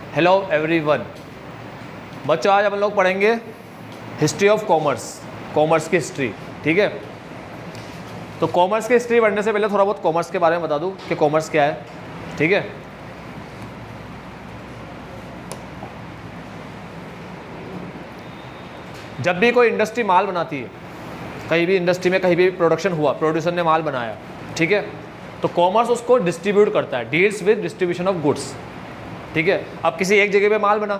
Hello everyone. बच्चों आज हम लोग पढ़ेंगे हिस्ट्री ऑफ कॉमर्स, कॉमर्स की हिस्ट्री। ठीक है, तो कॉमर्स की हिस्ट्री पढ़ने से पहले थोड़ा बहुत कॉमर्स के बारे में बता दूं कि कॉमर्स क्या है। ठीक है, जब भी कोई इंडस्ट्री माल बनाती है, कहीं भी इंडस्ट्री में कहीं भी प्रोडक्शन हुआ, प्रोड्यूसर ने माल बनाया, ठीक है, तो कॉमर्स उसको डिस्ट्रीब्यूट करता है, deals with distribution of goods. ठीक है, अब किसी एक जगह पे माल बना,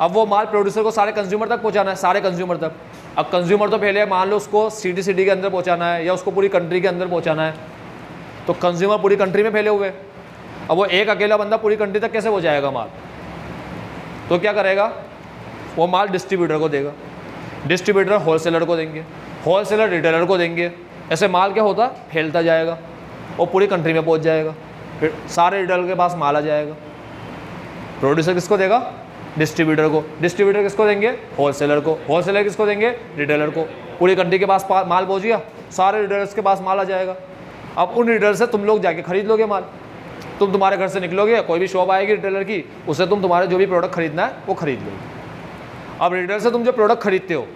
अब वो माल प्रोड्यूसर को सारे कंज्यूमर तक पहुंचाना है, सारे कंज्यूमर तक। अब कंज्यूमर तो पहले मान लो उसको सिटी के अंदर पहुंचाना है या उसको पूरी कंट्री के अंदर पहुंचाना है, तो कंज्यूमर पूरी कंट्री में फैले हुए, अब वो एक अकेला बंदा पूरी कंट्री तक कैसे पहुंचाएगा माल? तो क्या करेगा, वो माल डिस्ट्रीब्यूटर को देगा, डिस्ट्रीब्यूटर होलसेलर को देंगे, होलसेलर रिटेलर को देंगे, ऐसे माल क्या होता फैलता जाएगा और पूरी कंट्री में पहुंच जाएगा, फिर सारे रिटेलर के पास माल आ जाएगा। प्रोड्यूसर किसको देगा? डिस्ट्रीब्यूटर को, डिस्ट्रीब्यूटर किसको देंगे? होलसेलर को, होलसेलर किसको देंगे? रिटेलर को। पूरी कंट्री के पास माल पहुंच गया, सारे रिटेलर्स के पास माल आ जाएगा। अब उन रिटेलर से तुम लोग जाके खरीद लोगे माल, तुम तुम्हारे घर से निकलोगे, कोई भी शॉप आएगी रिटेलर की, उससे तुम तुम्हारे जो भी प्रोडक्ट खरीदना है वो खरीद लोगे। अब रिटेलर से तुम जो प्रोडक्ट खरीदते हो,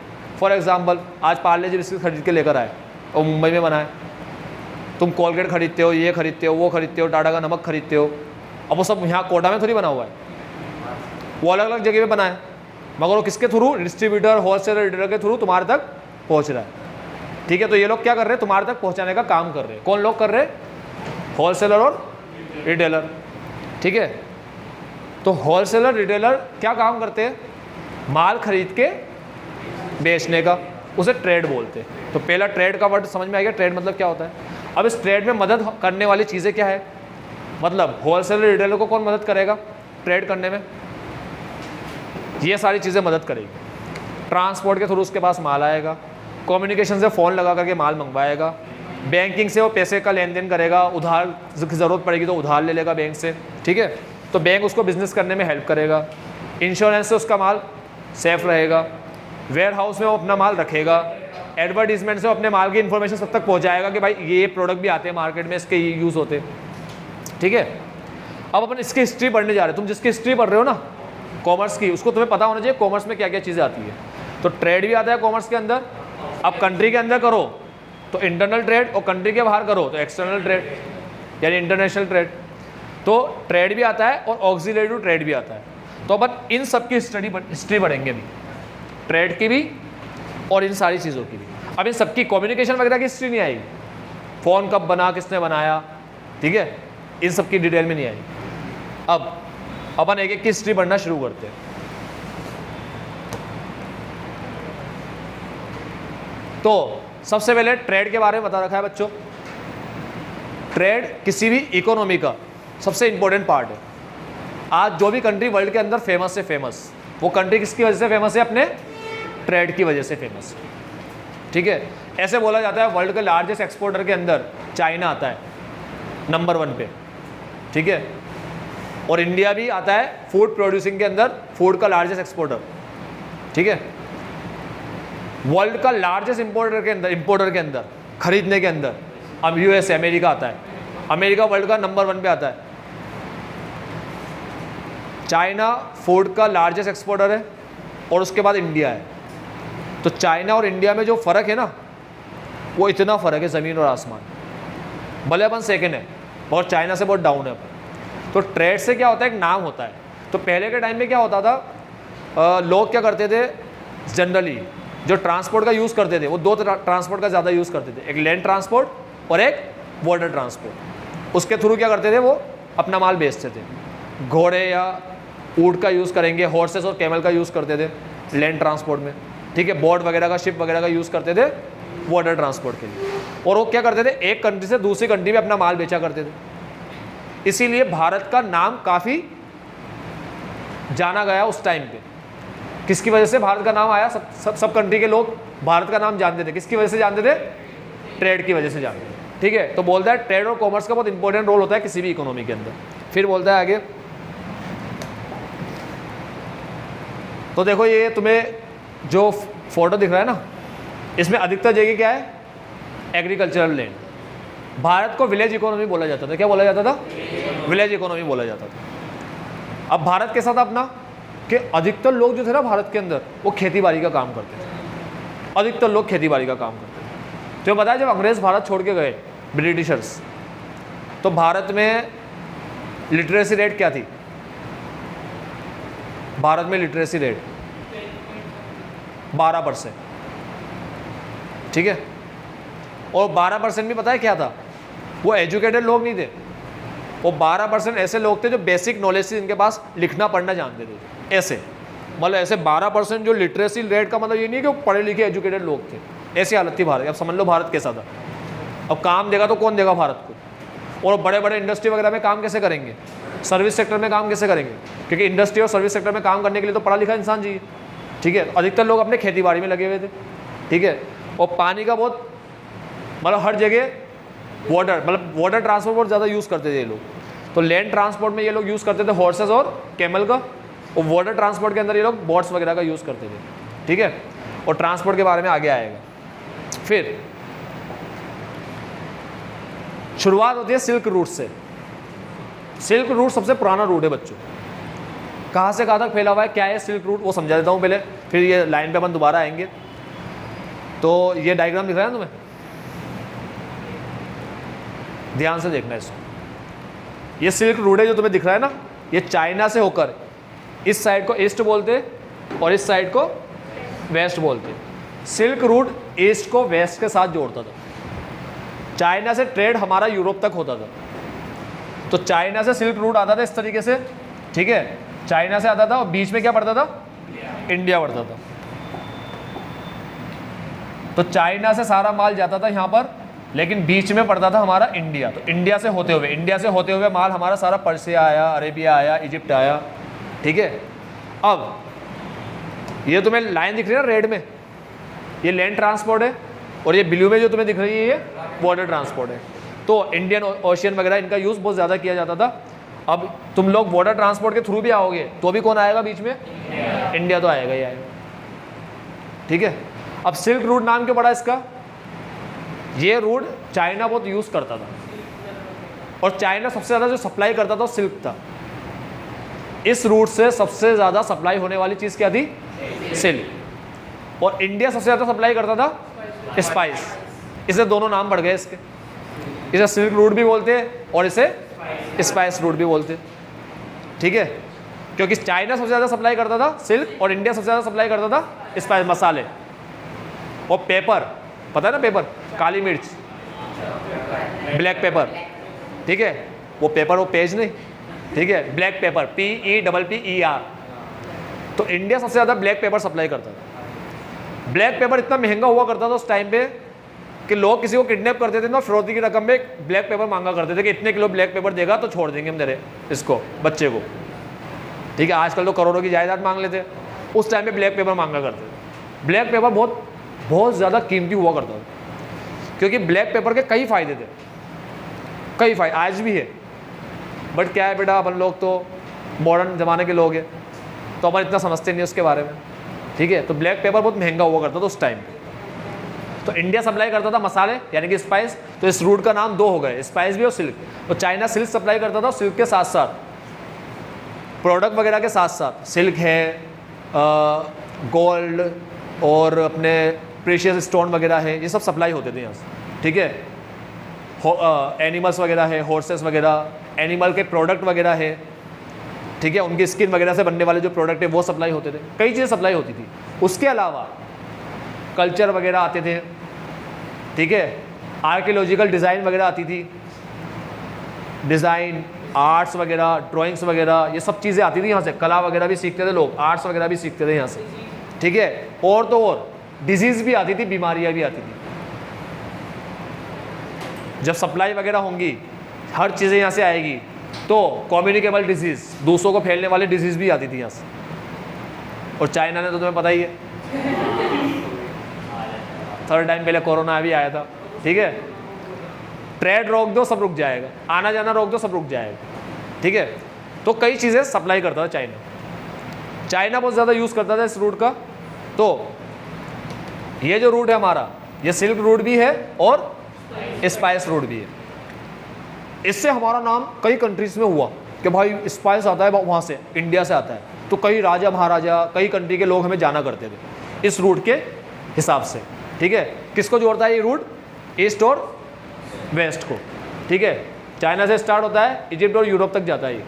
फॉर एग्जाम्पल आज पार्ले जी बिस्किट खरीद के लेकर आए और मुंबई में बनाए, तुम कोलगेट खरीदते हो, ये खरीदते हो, वो खरीदते हो, टाटा का नमक खरीदते हो, अब वो सब यहाँ कोटा में थोड़ी बना हुआ है, वो अलग अलग जगह पे बना है, मगर वो किसके थ्रू? डिस्ट्रीब्यूटर, होलसेलर, रिटेलर के थ्रू तुम्हारे तक पहुँच रहा है। ठीक है, तो ये लोग क्या कर रहे हैं? तुम्हारे तक पहुँचाने का काम कर रहे हैं। कौन लोग कर रहे हैं? होलसेलर और रिटेलर। ठीक है, तो होलसेलर रिटेलर क्या काम करते हैं? माल खरीद के बेचने का, उसे ट्रेड बोलते हैं। तो पहला ट्रेड का वर्ड समझ में आ गया, ट्रेड मतलब क्या होता है। अब इस ट्रेड में मदद करने वाली चीज़ें क्या है? मतलब होलसेलर रिटेलर को कौन मदद करेगा ट्रेड करने में? ये सारी चीज़ें मदद करेगी। ट्रांसपोर्ट के थ्रू उसके पास माल आएगा, कम्युनिकेशन से फ़ोन लगा करके माल मंगवाएगा, बैंकिंग से वो पैसे का लेन देन करेगा, उधार की ज़रूरत पड़ेगी तो उधार ले लेगा बैंक से। ठीक है, तो बैंक उसको बिजनेस करने में हेल्प करेगा, इंश्योरेंस से उसका माल सेफ रहेगा, वेयर हाउस में वो अपना माल रखेगा, एडवर्टीजमेंट से वो अपने माल की इन्फॉर्मेशन सब तक पहुंचाएगा कि भाई ये प्रोडक्ट भी आते हैं मार्केट में, इसके ये यूज़ होते हैं। ठीक है, अब अपन इसकी हिस्ट्री पढ़ने जा रहे हैं। तुम जिसकी हिस्ट्री पढ़ रहे हो ना कॉमर्स की, उसको तुम्हें पता होना चाहिए कॉमर्स में क्या क्या चीज़ें आती है। तो ट्रेड भी आता है कॉमर्स के अंदर। अब कंट्री के अंदर करो तो इंटरनल ट्रेड, और कंट्री के बाहर करो तो एक्सटर्नल ट्रेड यानी इंटरनेशनल ट्रेड। तो ट्रेड भी आता है और ऑक्सिलरी ट्रेड भी आता है। तो अपन इन सब की हिस्ट्री पढ़ेंगे भी, ट्रेड की भी और इन सारी चीज़ों की भी। अब इन सबकी कम्युनिकेशन वगैरह की हिस्ट्री नहीं आएगी, फ़ोन कब बना, किसने बनाया, ठीक है, इन सब की डिटेल में नहीं आएगी। अब अपन एक एक की हिस्ट्री पढ़ना शुरू करते हैं। तो सबसे पहले ट्रेड के बारे में बता रखा है बच्चों। ट्रेड किसी भी इकोनॉमी का सबसे इंपॉर्टेंट पार्ट है। आज जो भी कंट्री वर्ल्ड के अंदर फेमस है, फेमस वो कंट्री किसकी वजह से फेमस है? अपने ट्रेड की वजह से फेमस है। ठीक है, ऐसे बोला जाता है वर्ल्ड के लार्जेस्ट एक्सपोर्टर के अंदर चाइना आता है नंबर 1 पे। ठीक है, और इंडिया भी आता है फूड प्रोड्यूसिंग के अंदर, फूड का लार्जेस्ट एक्सपोर्टर। ठीक है, वर्ल्ड का लार्जेस्ट इंपोर्टर के अंदर खरीदने के अंदर अब यूएस अमेरिका आता है। अमेरिका वर्ल्ड का नंबर 1 पे आता है। चाइना फूड का लार्जेस्ट एक्सपोर्टर है और उसके बाद इंडिया है। तो चाइना और इंडिया में जो फ़र्क है ना, वो इतना फ़र्क है ज़मीन और आसमान। भले अपन सेकेंड है और चाइना से बहुत डाउन है अपन। तो ट्रेड से क्या होता है? एक नाम होता है। तो पहले के टाइम में क्या होता था, लोग क्या करते थे, जनरली जो ट्रांसपोर्ट का यूज़ करते थे वो दो ट्रांसपोर्ट का ज़्यादा यूज़ करते थे, एक लैंड ट्रांसपोर्ट और एक वाटर ट्रांसपोर्ट। उसके थ्रू क्या करते थे, वो अपना माल बेचते थे। घोड़े या ऊँट का यूज़ करेंगे, हॉर्सेस और कैमल का यूज़ करते थे लैंड ट्रांसपोर्ट में। ठीक है, बोट वगैरह का, शिप वगैरह का यूज़ करते थे वाटर ट्रांसपोर्ट के लिए। और वो क्या करते थे, एक कंट्री से दूसरी कंट्री में अपना माल बेचा करते थे। इसीलिए भारत का नाम काफ़ी जाना गया उस टाइम पे। किसकी वजह से भारत का नाम आया? सब कंट्री के लोग भारत का नाम जानते थे। किसकी वजह से जानते थे? ट्रेड की वजह से जानते थे। ठीक है, तो बोलता है ट्रेड और कॉमर्स का बहुत इंपॉर्टेंट रोल होता है किसी भी इकोनॉमी के अंदर। फिर बोलता है आगे, तो देखो ये तुम्हें जो फोटो दिख रहा है ना, इसमें अधिकतर जगह क्या है? Agricultural land. भारत को विलेज इकोनॉमी बोला जाता था। क्या बोला जाता था? विलेज इकोनॉमी बोला जाता था। अब भारत कैसा था अपना कि अधिकतर लोग जो थे ना भारत के अंदर वो खेती बाड़ी का काम करते थे, अधिकतर लोग खेती बाड़ी का काम करते थे। तो बताया जब अंग्रेज़ भारत छोड़ के गए ब्रिटिशर्स, तो भारत में लिटरेसी रेट क्या थी? भारत में लिटरेसी रेट 12%, ठीक है। और 12% भी पता है क्या था? वो एजुकेटेड लोग नहीं थे, वो 12% ऐसे लोग थे जो बेसिक नॉलेज से इनके पास लिखना पढ़ना जानते थे। ऐसे मतलब ऐसे 12% जो लिटरेसी रेट का मतलब ये नहीं कि वो पढ़े लिखे एजुकेटेड लोग थे, ऐसी हालत थी भारत। अब समझ लो भारत कैसा था। अब काम देगा तो कौन देगा भारत को? और बड़े बड़े इंडस्ट्री वगैरह में काम कैसे करेंगे? सर्विस सेक्टर में काम कैसे करेंगे? क्योंकि इंडस्ट्री और सर्विस सेक्टर में काम करने के लिए तो पढ़ा लिखा इंसान चाहिए, ठीक है। अधिकतर लोग अपने खेती बाड़ी में लगे हुए थे, ठीक है। और पानी का बहुत मतलब हर जगह वाटर ट्रांसपोर्ट बहुत ज़्यादा यूज़ करते थे ये लोग। तो लैंड ट्रांसपोर्ट में ये लोग यूज़ करते थे हॉर्सेस और कैमल का, और वाटर ट्रांसपोर्ट के अंदर ये लोग बोट्स वगैरह का यूज़ करते थे, ठीक है। और ट्रांसपोर्ट के बारे में आगे आएगा। फिर शुरुआत होती है सिल्क रूट से। सिल्क रूट सबसे पुराना रूट है बच्चों। कहाँ से कहाँ तक फैला हुआ है, क्या है सिल्क रूट, वो समझा देता हूँ पहले, फिर ये लाइन पे अपन दोबारा आएंगे। तो ये डायग्राम दिख रहा है ना तुम्हें, ध्यान से देखना इसको। ये सिल्क रूट है जो तुम्हें दिख रहा है ना, ये चाइना से होकर इस साइड को ईस्ट बोलते और इस साइड को वेस्ट बोलते। सिल्क रूट ईस्ट को वेस्ट के साथ जोड़ता था। चाइना से ट्रेड हमारा यूरोप तक होता था। तो चाइना से सिल्क रूट आता था इस तरीके से, ठीक है। चाइना से आता था और बीच में क्या पड़ता था? इंडिया पड़ता था। तो चाइना से सारा माल जाता था यहाँ पर, लेकिन बीच में पड़ता था हमारा इंडिया। तो इंडिया से होते हुए माल हमारा सारा पर्सिया आया, अरेबिया आया, इजिप्ट आया, ठीक है। अब ये तुम्हें लाइन दिख रही है ना रेड में, ये लैंड ट्रांसपोर्ट है, और ये ब्लू में जो तुम्हें दिख रही है ये वाटर ट्रांसपोर्ट है। तो इंडियन ओशियन वगैरह इनका यूज़ बहुत ज़्यादा किया जाता था। अब तुम लोग वाटर ट्रांसपोर्ट के थ्रू भी आओगे तो भी कौन आएगा बीच में? इंडिया तो आएगा ही आएगा, ठीक है। अब सिल्क रूट नाम क्यों पड़ा इसका? ये रूट चाइना बहुत यूज़ करता था, और चाइना सबसे ज़्यादा जो सप्लाई करता था वो सिल्क था। इस रूट से सबसे ज़्यादा सप्लाई होने वाली चीज़ क्या थी? सिल्क। और इंडिया सबसे ज़्यादा सप्लाई करता था स्पाइस। इसे दोनों नाम बढ़ गए इसके, इसे सिल्क रूट भी बोलते हैं और इसे स्पाइस रूट भी बोलते, ठीक है। क्योंकि चाइना सबसे ज़्यादा सप्लाई करता था सिल्क, और इंडिया सबसे ज़्यादा सप्लाई करता था स्पाइस, मसाले और पेपर। पता है ना पेपर, काली मिर्च, ब्लैक पेपर, ठीक है। वो पेपर, वो पेज नहीं, ठीक है, ब्लैक पेपर, PEPPER। तो इंडिया सबसे ज़्यादा ब्लैक पेपर सप्लाई करता था। ब्लैक पेपर इतना महंगा हुआ करता था उस टाइम पे कि लोग किसी को किडनैप करते थे ना, फिरौती की रकम में ब्लैक पेपर मांगा करते थे कि इतने किलो ब्लैक पेपर देगा तो छोड़ देंगे हम तेरे इसको बच्चे को, ठीक है। आजकल तो करोड़ों की जायदाद मांग लेते, उस टाइम पे ब्लैक पेपर मांगा करते थे। ब्लैक पेपर बहुत ज़्यादा कीमती हुआ करता था, क्योंकि ब्लैक पेपर के कई फ़ायदे थे, कई फ़ायदे आज भी है। बट क्या है बेटा, अपन लोग तो मॉडर्न ज़माने के लोग हैं, तो अपन इतना समझते नहीं उसके बारे में, ठीक है। तो ब्लैक पेपर बहुत महंगा हुआ करता था उस टाइम पे। तो इंडिया सप्लाई करता था मसाले यानी कि स्पाइस, तो इस रूट का नाम दो हो गए, स्पाइस भी और सिल्क। और चाइना सिल्क सप्लाई करता था, सिल्क के साथ साथ प्रोडक्ट वगैरह के साथ साथ सिल्क है, गोल्ड और अपने प्रेशियस स्टोन वगैरह है, ये सब सप्लाई होते थे यहाँ से, ठीक है। एनिमल्स वगैरह है, हॉर्सेस वगैरह, एनिमल के प्रोडक्ट वगैरह है, ठीक है। उनकी स्किन वगैरह से बनने वाले जो प्रोडक्ट है वो सप्लाई होते थे, कई चीज़ें सप्लाई होती थी। उसके अलावा कल्चर वगैरह आते थे, ठीक है। आर्कियोलॉजिकल डिज़ाइन वगैरह आती थी, डिज़ाइन, आर्ट्स वगैरह, ड्राइंग्स वगैरह, ये सब चीज़ें आती थी यहाँ से। कला वगैरह भी सीखते थे लोग, आर्ट्स वगैरह भी सीखते थे यहाँ से, ठीक है। और तो और डिजीज़ भी आती थी, बीमारियाँ भी आती थी। जब सप्लाई वगैरह होंगी, हर चीज़ें यहाँ से आएगी, तो कम्युनिकेबल डिजीज़, दूसरों को फैलने वाली डिजीज़ भी आती थी यहाँ से। और चाइना ने तो तुम्हें पता ही है, थर्ड टाइम पहले कोरोना भी आया था, ठीक है। ट्रेड रोक दो सब रुक जाएगा, आना जाना रोक दो सब रुक जाएगा, ठीक है। तो कई चीज़ें सप्लाई करता था चाइना। चाइना बहुत ज़्यादा यूज़ करता था इस रूट का। तो ये जो रूट है हमारा, ये सिल्क रूट भी है और स्पाइस रूट भी है। इससे हमारा नाम कई कंट्रीज़ में हुआ, कि भाई स्पाइस आता है वहाँ से, इंडिया से आता है, तो कई राजा महाराजा, कई कंट्री के लोग हमें जाना करते थे इस रूट के हिसाब से, ठीक है। किसको जोड़ता है ये रूट? ईस्ट और वेस्ट को, ठीक है। चाइना से स्टार्ट होता है, इजिप्ट और यूरोप तक जाता है ये।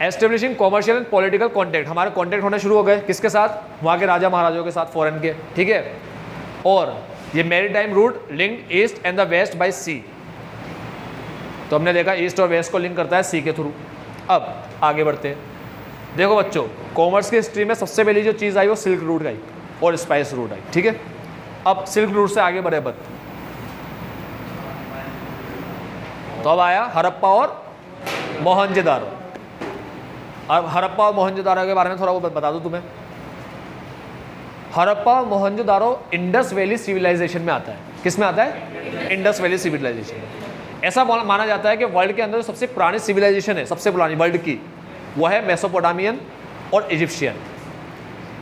Establishing commercial and political contact, हमारे कॉन्टैक्ट होने शुरू हो गए किसके साथ? वहाँ के राजा महाराजाओं के साथ, फॉरेन के, ठीक है। और ये maritime route linked east and the west by sea, तो हमने देखा ईस्ट और वेस्ट को लिंक करता है सी के थ्रू। अब आगे बढ़ते हैं। देखो बच्चों, कॉमर्स की हिस्ट्री में सबसे पहली जो चीज़ आई वो सिल्क रूट आई और स्पाइस रूट आई, ठीक है। अब सिल्क रूट से आगे बढ़े बत, तो अब आया हड़प्पा और मोहनजोदारो। अब हड़प्पा और मोहनजोदारो के बारे में थोड़ा वो बता दूं तुम्हें। हड़प्पा और मोहनजोदारो इंडस वैली सिविलाइजेशन में आता है। किस में आता है? इंडस वैली सिविलाइजेशन में। ऐसा माना जाता है कि वर्ल्ड के अंदर सबसे पुरानी सिविलाइजेशन है, सबसे पुरानी वर्ल्ड की, वह है मेसोपोटामियन और इजिप्शियन।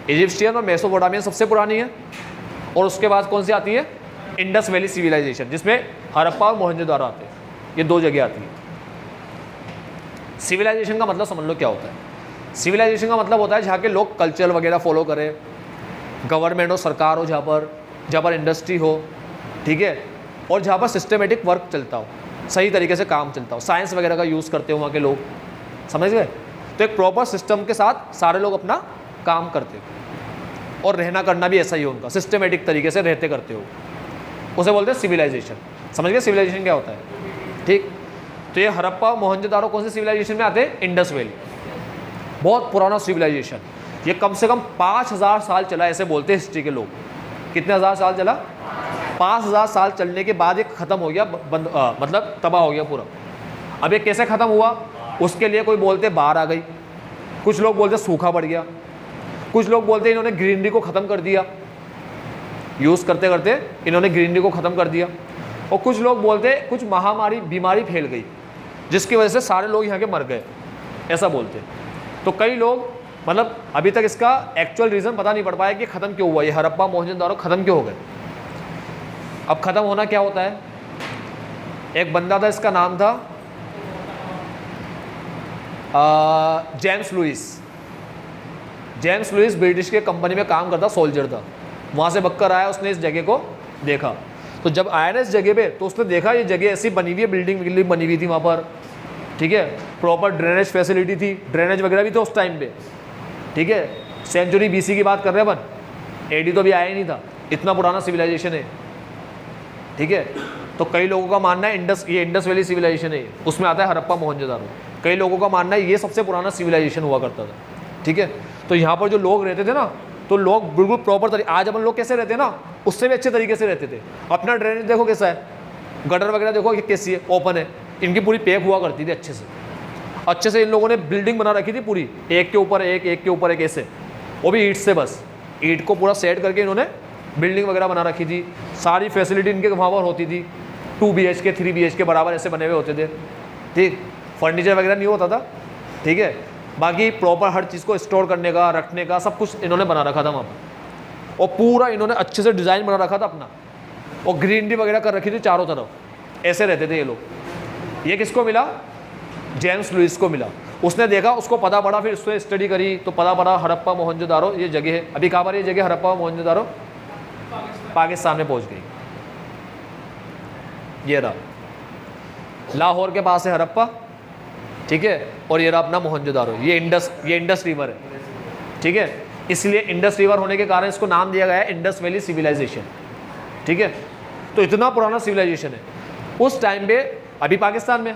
इजिप्शियन और मेसोपोटामियन सबसे पुरानी है, और उसके बाद कौन सी आती है? इंडस वैली सिविलाइजेशन, जिसमें हड़प्पा और मोहनजोदारो आते हैं। ये दो जगह आती है। सिविलाइजेशन का मतलब समझ लो क्या होता है। सिविलाइजेशन का मतलब होता है जहाँ के लोग कल्चर वगैरह फॉलो करें, गवर्नमेंट हो, सरकार हो, जहाँ पर इंडस्ट्री हो, ठीक है, और जहाँ पर सिस्टमेटिक वर्क चलता हो, सही तरीके से काम चलता हो, साइंस वगैरह का यूज़ करते हो वहाँ के लोग, समझ गए। तो एक प्रॉपर सिस्टम के साथ सारे लोग अपना काम करते हो, और रहना करना भी ऐसा ही हो उनका, सिस्टमेटिक तरीके से रहते करते हो, उसे बोलते हैं सिविलाइजेशन। समझ गए सिविलाइजेशन क्या होता है, ठीक। तो ये हड़प्पा मोहनजोदारो कौन से सिविलाइजेशन में आते हैं? इंडस वैली, बहुत पुराना सिविलाइजेशन। ये कम से कम 5000 साल चला, ऐसे बोलते हैं हिस्ट्री के लोग। कितने हज़ार साल चला? 5000 साल चलने के बाद ये ख़त्म हो गया, मतलब तबाह हो गया पूरा। अब ये कैसे ख़त्म हुआ? उसके लिए कोई बोलते बाढ़ आ गई, कुछ लोग बोलते सूखा पड़ गया, कुछ लोग बोलते इन्होंने ग्रीनरी को ख़त्म कर दिया, यूज़ करते करते इन्होंने ग्रीनरी को ख़त्म कर दिया, और कुछ लोग बोलते कुछ महामारी बीमारी फैल गई जिसकी वजह से सारे लोग यहाँ के मर गए, ऐसा बोलते। तो कई लोग, मतलब अभी तक इसका एक्चुअल रीज़न पता नहीं पड़ पाया कि ख़त्म क्यों हुआ, ये हड़प्पा मोहनजोदारो ख़त्म क्यों हो गए। अब ख़त्म होना क्या होता है? एक बंदा था, इसका नाम था James Lewis. James Lewis British के कंपनी में काम करता सोल्जर था। वहाँ से बक्कर आया, उसने इस जगह को देखा। तो जब आया ना इस जगह पे, तो उसने देखा ये जगह ऐसी बनी हुई है, बिल्डिंग बनी हुई थी वहाँ पर, ठीक है। प्रॉपर ड्रेनेज फैसिलिटी थी, ड्रेनेज वगैरह भी तो उस टाइम पे, ठीक है। सेंचुरी BC की बात कर रहे हैं अपन, AD तो अभी आया ही नहीं था, इतना पुराना सिविलाइजेशन है, ठीक है। तो कई लोगों का मानना है ये इंडस वैली सिविलाइजेशन है, उसमें आता है हड़प्पा मोहनजोदारो। कई लोगों का मानना है ये सबसे पुराना सिविलाइजेशन हुआ करता था, ठीक है। तो यहाँ पर जो लोग रहते थे ना, तो लोग बिल्कुल प्रॉपर तरीके, आज अपन लोग कैसे रहते हैं ना, उससे भी अच्छे तरीके से रहते थे। अपना ड्रेनेज देखो कैसा है, गटर वगैरह देखो कैसी है, ओपन है। इनकी पूरी पैक हुआ करती थी अच्छे से इन लोगों ने बिल्डिंग बना रखी थी पूरी, एक के ऊपर एक ऐसे, वो भी ईंट से, बस ईंट को पूरा सेट करके इन्होंने बिल्डिंग वगैरह बना रखी थी। सारी फैसिलिटी इनके वहाँ पर होती थी, 2 BHK 3 BHK बराबर ऐसे बने हुए होते थे, ठीक। फर्नीचर वगैरह नहीं होता था, ठीक है। बाकी प्रॉपर हर चीज़ को स्टोर करने का, रखने का सब कुछ इन्होंने बना रखा था वहाँ पर, और पूरा इन्होंने अच्छे से डिज़ाइन बना रखा था अपना, और ग्रीनरी वगैरह कर रखी थी चारों तरफ। ऐसे रहते थे ये लोग। ये किसको मिला? जेम्स लुइस को मिला। उसने देखा, उसको पता पड़ा, फिर उसने स्टडी करी तो पता पड़ा हड़प्पा मोहनजोदारो ये जगह है। अभी कहाँ पर ये जगह हड़प्पा मोहनजोदारो? पाकिस्तान में पहुँच गई। ये रहा, लाहौर के पास है हड़प्पा, ठीक है, और ये रहा अपना मोहनजोदारो। ये इंडस रिवर है, ठीक है। इसलिए इंडस रिवर होने के कारण इसको नाम दिया गया है इंडस वैली सिविलाइजेशन, ठीक है। तो इतना पुराना सिविलाइजेशन है। उस टाइम पे अभी पाकिस्तान में,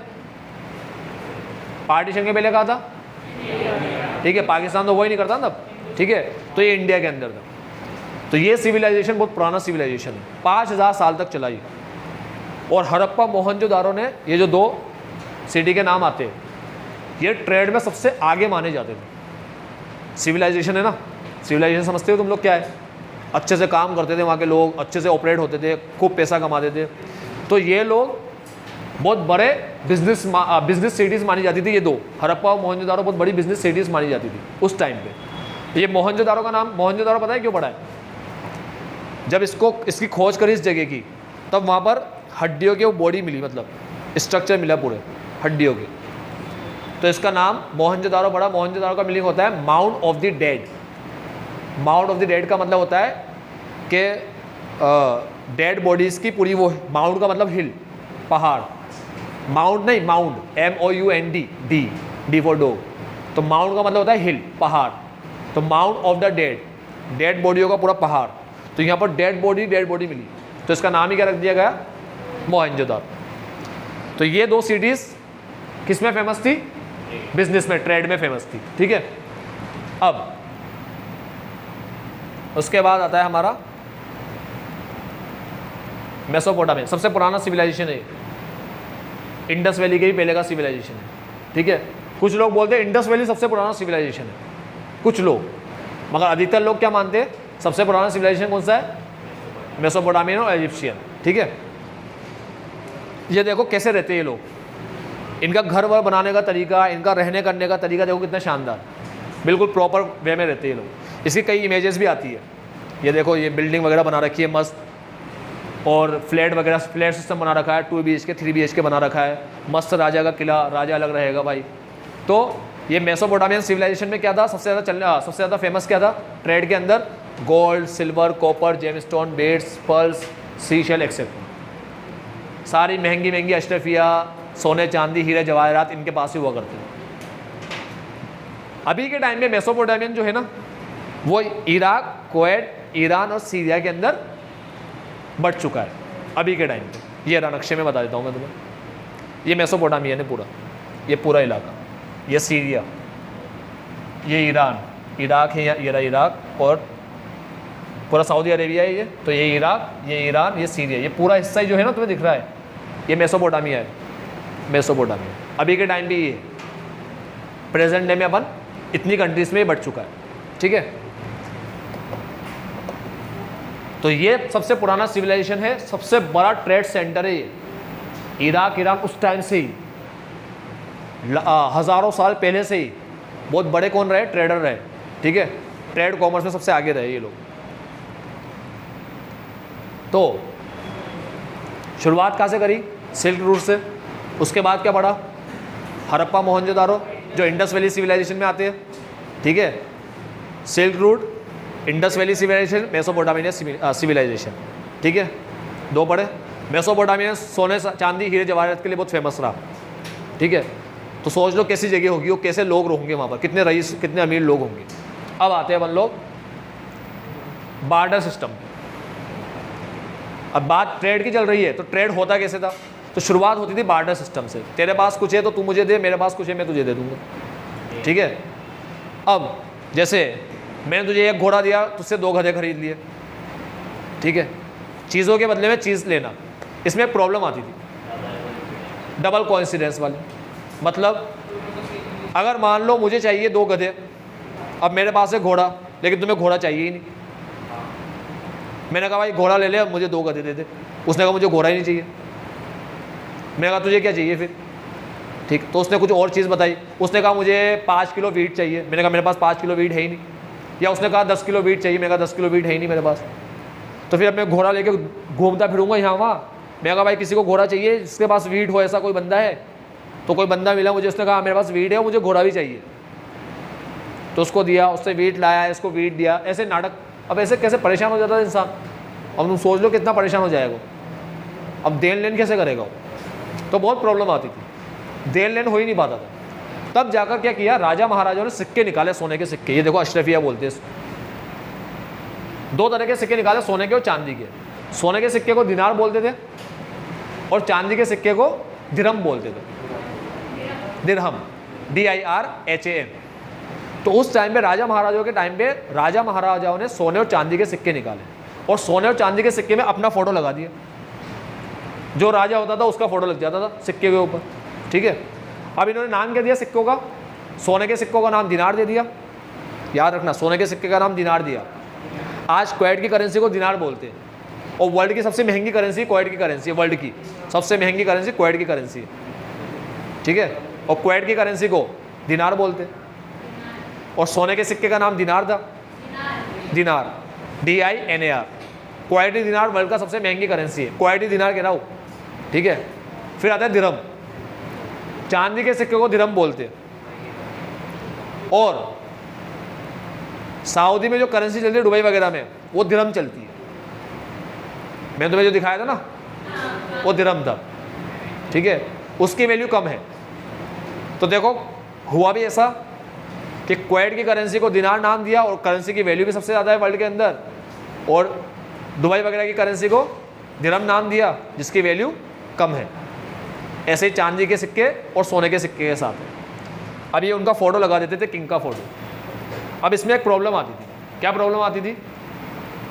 पार्टीशन के पहले कहा था, ठीक है, पाकिस्तान तो वही नहीं करता तब, ठीक है। तो ये इंडिया के अंदर था। तो ये सिविलाइजेशन बहुत पुराना सिविलाइजेशन है, 5000 साल तक चला ये। और हड़प्पा मोहनजोदारो ने, ये जो 2 सिटी के नाम आते हैं, ये ट्रेड में सबसे आगे माने जाते थे। सिविलाइजेशन है ना, सिविलाइजेशन समझते हो तुम लोग क्या है? अच्छे से काम करते थे वहाँ के लोग, अच्छे से ऑपरेट होते थे, खूब पैसा कमाते थे। तो ये लोग बहुत बड़े बिजनेस सिटीज़ मानी जाती थी। ये 2 हड़प्पा और मोहनजोदारो बहुत बड़ी बिजनेस सिटीज़ मानी जाती थी उस टाइम पे। ये मोहनजोदारो का नाम मोहनजोदारो पता है क्यों पड़ा है? जब इसकी खोज करी इस जगह की, तब वहाँ पर हड्डियों की वो बॉडी मिली, मतलब स्ट्रक्चर मिला पूरे हड्डियों के, तो इसका नाम मोहनजोदारो पड़ा। मोहनजोदारो का मीनिंग होता है mount of the dead. Mount of the dead का मतलब होता है कि डेड बॉडीज़ की पूरी वो, माउंट का मतलब हिल, पहाड़, माउंट नहीं mound, MOUND, D for dog. तो माउंट का मतलब होता है हिल, पहाड़, तो mount of the dead, dead बॉडियों का पूरा पहाड़। तो यहाँ पर डेड बॉडी मिली, तो इसका नाम ही क्या रख दिया गया, मोहनजोदारो। तो ये दो सिटीज़ किस में फेमस थी, बिजनेस में, ट्रेड में फेमस थी, ठीक है। अब उसके बाद आता है हमारा मेसोपोटामिया, सबसे पुराना सिविलाइजेशन है, इंडस वैली के भी पहले का सिविलाइजेशन है, ठीक है। कुछ लोग बोलते हैं इंडस वैली सबसे पुराना सिविलाइजेशन है, कुछ लोग, मगर अधिकतर लोग क्या मानते हैं, सबसे पुराना सिविलाइजेशन कौन सा है, मेसोपोटामियन और इजिप्शियन, ठीक है। ये देखो कैसे रहते हैं ये लोग, इनका घर वर बनाने का तरीका, इनका रहने करने का तरीका देखो कितना शानदार, बिल्कुल प्रॉपर वे में रहते हैं ये लोग। इसकी कई इमेजेस भी आती है, ये देखो ये बिल्डिंग वगैरह बना रखी है मस्त, और फ्लैट वगैरह, फ्लैट सिस्टम बना रखा है, 2 BHK 3 BHK बना रखा है, मस्त राजा का किला, राजा अलग रहेगा भाई। तो ये मेसोपोटामियन सिविलाइजेशन में क्या था, सबसे ज़्यादा फेमस क्या था, ट्रेड के अंदर gold, silver, copper, gemstone, beds, pearls, seashell etcetera, सारी महंगी महंगी अशरफिया, सोने चांदी हीरे जवाहरात इनके पास ही हुआ करते हैं। अभी के टाइम में मेसोपोटामियन जो है ना, वो इराक, कुवैत, ईरान और सीरिया के अंदर बढ़ चुका है अभी के टाइम पे। ये नक्शे में बता देता हूँ मैं तुम्हें, ये मेसोपोटामियन है पूरा, ये पूरा इलाका, ये सीरिया, ये ईरान, इराक है, ये रहा इराक, और पूरा सऊदी अरेबिया है ये, तो ये इराक, ये ईरान, ये सीरिया, ये पूरा हिस्सा ही जो है ना तुम्हें दिख रहा है, ये मेसोपोटामिया है, मेसोपोटामिया अभी के टाइम पे ये, प्रेजेंट डे में अपन इतनी कंट्रीज में बढ़ चुका है, ठीक है। तो ये सबसे पुराना सिविलाइजेशन है, सबसे बड़ा ट्रेड सेंटर है ये, इराक, ईरान उस टाइम से ही, हज़ारों साल पहले से ही बहुत बड़े कौन रहे, ट्रेडर रहे, ठीक है, ट्रेड कॉमर्स में सबसे आगे रहे ये लोग। तो शुरुआत कहाँ से करी, सिल्क रूट से, उसके बाद क्या बढ़ा, हड़प्पा, मोहनजोदारो जो इंडस वैली सिविलाइजेशन में आते हैं, ठीक है, silk route, Indus valley civilisation, Mesopotamian civilisation, ठीक है, दो पढ़े। मेसोपोटामियन सोने चांदी हीरे जवाहरात के लिए बहुत फेमस रहा, ठीक है। तो सोच लो कैसी जगह होगी, वो कैसे लोग होंगे वहाँ पर, कितने रईस, कितने अमीर लोग होंगे। अब आते हैं अपन लोग बार्टर सिस्टम। अब बात ट्रेड की चल रही है, तो ट्रेड होता कैसे था, तो शुरुआत होती थी बार्टर सिस्टम से, तेरे पास कुछ है तो तू मुझे दे, मेरे पास कुछ है मैं तुझे दे दूंगा, ठीक है। अब जैसे मैंने तुझे एक घोड़ा दिया, तुझसे 2 गधे खरीद लिए, ठीक है, चीज़ों के बदले में चीज़ लेना, इसमें प्रॉब्लम आती थी, डबल कोइंसिडेंस वाली। मतलब अगर मान लो मुझे चाहिए 2 गधे, अब मेरे पास है घोड़ा, लेकिन तुम्हें घोड़ा चाहिए ही नहीं, मैंने कहा भाई घोड़ा ले ले, अब मुझे 2 गधे दे दे, उसने कहा मुझे घोड़ा ही नहीं चाहिए, मैंने कहा तुझे क्या चाहिए फिर, ठीक, तो उसने कुछ और चीज़ बताई, उसने कहा मुझे 5 किलो वीट चाहिए, मैंने कहा मेरे पास 5 किलो वीट है ही नहीं, या उसने कहा 10 किलो वीट चाहिए, मैंने कहा 10 किलो वीट है ही नहीं मेरे पास। तो फिर अब मैं घोड़ा लेके घूमता फिरूंगा यहाँ वहाँ, मैंने कहा भाई किसी को घोड़ा चाहिए जिसके पास वीट हो, ऐसा कोई बंदा है, तो कोई बंदा मिला मुझे, उसने कहा मेरे पास वीट है, मुझे घोड़ा भी चाहिए, तो उसको दिया, उससे वीट लाया, इसको वीट दिया, ऐसे नाटक। अब ऐसे कैसे परेशान हो जाता है इंसान, अब तुम सोच लो कितना परेशान हो जाएगा, अब देन लेन कैसे करेगा वो, तो बहुत प्रॉब्लम आती थी, देन लेन हो ही नहीं पाता था। तब जाकर क्या किया, राजा महाराजाओं ने सिक्के निकाले, सोने के सिक्के, ये देखो अशरफिया बोलते हैं, 2 तरह के सिक्के निकाले, सोने के और चांदी के। सोने के सिक्के को दिनार बोलते थे और चांदी के सिक्के को दिरहम बोलते थे, दिरहम, DIRHAM। तो उस टाइम पे राजा महाराजाओं के टाइम पे राजा महाराजाओं ने सोने और चांदी के सिक्के निकाले, और सोने और चांदी के सिक्के में अपना फोटो लगा दिया, जो राजा होता था उसका फोटो लग जाता था सिक्के के ऊपर, ठीक है। अब इन्होंने नाम क्या दिया सिक्कों का, सोने के सिक्कों का नाम दिनार दे दिया, याद रखना, सोने के सिक्के का नाम दिनार दिया। आज कुवैत की करेंसी को दिनार बोलते हैं, और वर्ल्ड की सबसे महंगी करेंसी कुवैत की करेंसी है, वर्ल्ड की सबसे महंगी करेंसी कुवैत की करेंसी है, ठीक है, और कुवैत की करेंसी को दिनार बोलते हैं, और सोने के सिक्के का नाम दिनार था, दिनार, DINAR। कुवैती दिनार वर्ल्ड का सबसे महंगी करेंसी है, कुवैती दिनार कह रहा हूँ, ठीक है। फिर आता है दिरहम, चांदी के सिक्के को दिरहम बोलते हैं, और सऊदी में जो करेंसी चलती है दुबई वगैरह में, वो दिरहम चलती है। मैंने तुम्हें जो दिखाया था ना, वो दिरहम था, ठीक है, उसकी वैल्यू कम है। तो देखो हुआ भी ऐसा कि क्वेट की करेंसी को दिनार नाम दिया और करेंसी की वैल्यू भी सबसे ज़्यादा है वर्ल्ड के अंदर, और दुबई वगैरह की करेंसी को दिरहम नाम दिया जिसकी वैल्यू कम है। ऐसे ही चांदी के सिक्के और सोने के सिक्के के साथ। अब ये उनका फ़ोटो लगा देते थे, किंग का फ़ोटो। अब इसमें एक प्रॉब्लम आती थी। क्या प्रॉब्लम आती थी?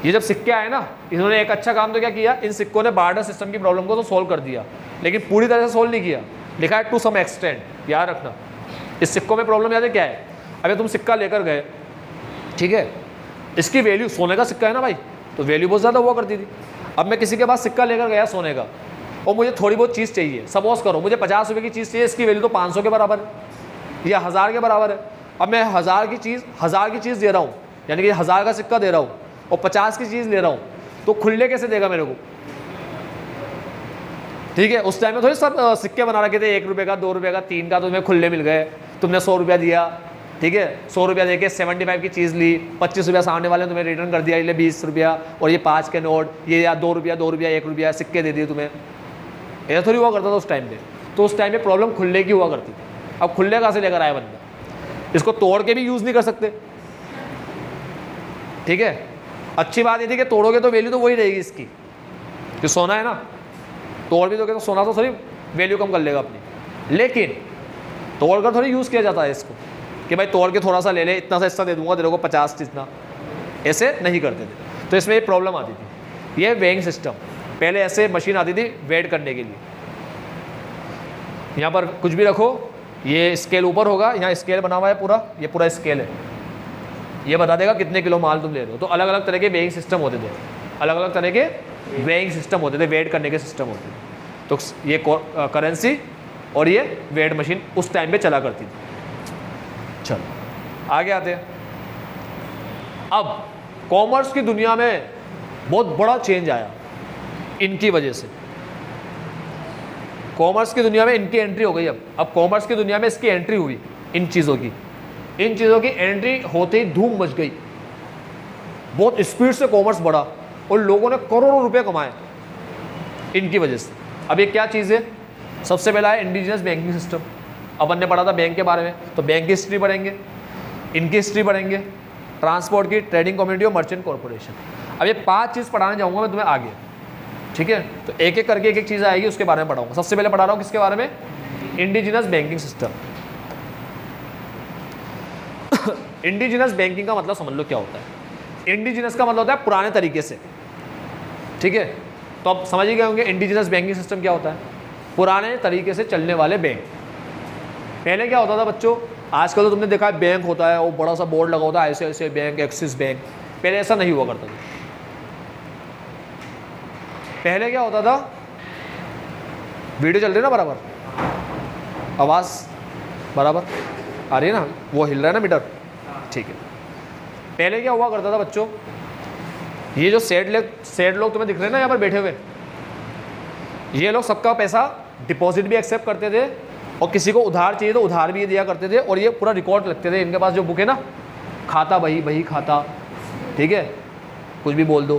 ये जब सिक्के आए ना, इन्होंने एक अच्छा काम तो क्या किया, इन सिक्कों ने बार्टर सिस्टम की प्रॉब्लम को तो सोल्व कर दिया, लेकिन पूरी तरह से सोल्व नहीं किया। लिखा है टू सम एक्सटेंट, याद रखना। इस सिक्कों में प्रॉब्लम याद है क्या है? अगर तुम सिक्का लेकर गए, ठीक है, इसकी वैल्यू, सोने का सिक्का है ना भाई, तो वैल्यू बहुत ज़्यादा हुआ करती थी। अब मैं किसी के पास सिक्का लेकर गया सोने का, और मुझे थोड़ी बहुत चीज़ चाहिए, सपोज करो मुझे 50 रुपये की चीज़ चाहिए, इसकी वैल्यू तो 500 के बराबर है या 1000 के बराबर है। अब मैं 1000 की चीज़ दे रहा हूँ, यानी कि 1000 का सिक्का दे रहा हूँ और 50 की चीज़ ले रहा हूँ, तो खुले कैसे देगा मेरे को? ठीक है, उस टाइम में थोड़ी सब सिक्के बना रखे थे, 1 रुपये का, 2 रुपये का, 3 का, तो तुम्हें खुले मिल गए। तुमने 100 रुपया दिया, ठीक है, 100 रुपया दे के 75 की चीज़ ली, 25 रुपया सामने वाले ने तुम्हें रिटर्न कर दिया, ये 20 रुपया और ये 5 के नोट, ये या 2 रुपया 1 रुपया सिक्के दे दिए तुम्हें। ऐसा थोड़ी हुआ करता था उस टाइम पे। तो उस टाइम पे प्रॉब्लम खुले की हुआ करती थी। अब खुले कहाँ से लेकर आया बंदा? इसको तोड़ के भी यूज़ नहीं कर सकते, ठीक है। अच्छी बात ये थी कि तोड़ोगे तो वैल्यू तो वही रहेगी इसकी, कि सोना है ना, तोड़ भी दोगे तो सोना तो थोड़ी वैल्यू कम कर लेगा अपनी। लेकिन तोड़ कर थोड़ी यूज़ किया जाता है इसको कि भाई तोड़ के थोड़ा सा ले ले, इतना सा हिस्सा दे दूंगा तेरे को 50 इतना, ऐसे नहीं करते थे। तो इसमें ये प्रॉब्लम आती थी। ये वेइंग सिस्टम, पहले ऐसे मशीन आती थी वेट करने के लिए। यहाँ पर कुछ भी रखो, ये स्केल ऊपर होगा, यहाँ स्केल बना हुआ है पूरा, ये पूरा स्केल है, ये बता देगा कितने किलो माल तुम ले रहे हो। तो अलग अलग तरह के वेइंग सिस्टम होते थे, अलग अलग तरह के वेइंग सिस्टम होते थे, वेट करने के सिस्टम होते थे। तो ये करेंसी और ये वेट मशीन उस टाइम पे चला करती थी। चलो आगे आते हैं। अब कॉमर्स की दुनिया में बहुत बड़ा चेंज आया इनकी वजह से। कॉमर्स की दुनिया में इनकी एंट्री हो गई। अब कॉमर्स की दुनिया में इसकी एंट्री हुई, इन चीज़ों की एंट्री होते ही धूम मच गई। बहुत स्पीड से कॉमर्स बढ़ा और लोगों ने करोड़ों रुपए कमाए इनकी वजह से। अब ये क्या चीज़ है? सबसे पहला है इंडिजिनस बैंकिंग सिस्टम। अपन ने पढ़ा था बैंक के बारे में, तो बैंक की हिस्ट्री पढ़ेंगे, इनकी हिस्ट्री पढ़ेंगे, ट्रांसपोर्ट की, ट्रेडिंग कम्युनिटी और मर्चेंट कॉर्पोरेशन। अब ये 5 चीज़ पढ़ाने जाऊँगा मैं तुम्हें आगे, ठीक है। तो एक एक करके एक चीज़ आएगी, उसके बारे में पढ़ाऊँगा। सबसे पहले पढ़ा रहा हूँ किसके बारे में? Indigenous banking system. Indigenous banking का मतलब समझ लो क्या होता है। इंडिजिनस का मतलब होता है पुराने तरीके से, ठीक है। तो अब समझ ही गए होंगे इंडिजिनस बैंकिंग सिस्टम क्या होता है। पुराने तरीके से चलने वाले बैंक। पहले क्या होता था बच्चों? आजकल तो तुमने देखा है बैंक होता है, वो बड़ा सा बोर्ड लगा होता है, ऐसे बैंक, एक्सिस बैंक। पहले ऐसा नहीं हुआ करता था। पहले क्या होता था? वीडियो चल रही है ना बराबर, आवाज़ बराबर आ रही है ना, वो हिल रहा है ना मीटर, ठीक है। पहले क्या हुआ करता था बच्चों? ये जो सेठ लोग तुम्हें दिख रहे हैं ना यहाँ पर बैठे हुए, ये लोग सबका पैसा डिपॉजिट भी एक्सेप्ट करते थे और किसी को उधार चाहिए तो उधार भी दिया करते थे। और ये पूरा रिकॉर्ड रखते थे। इनके पास जो बुक है ना, खाता बही खाता, ठीक है, कुछ भी बोल दो,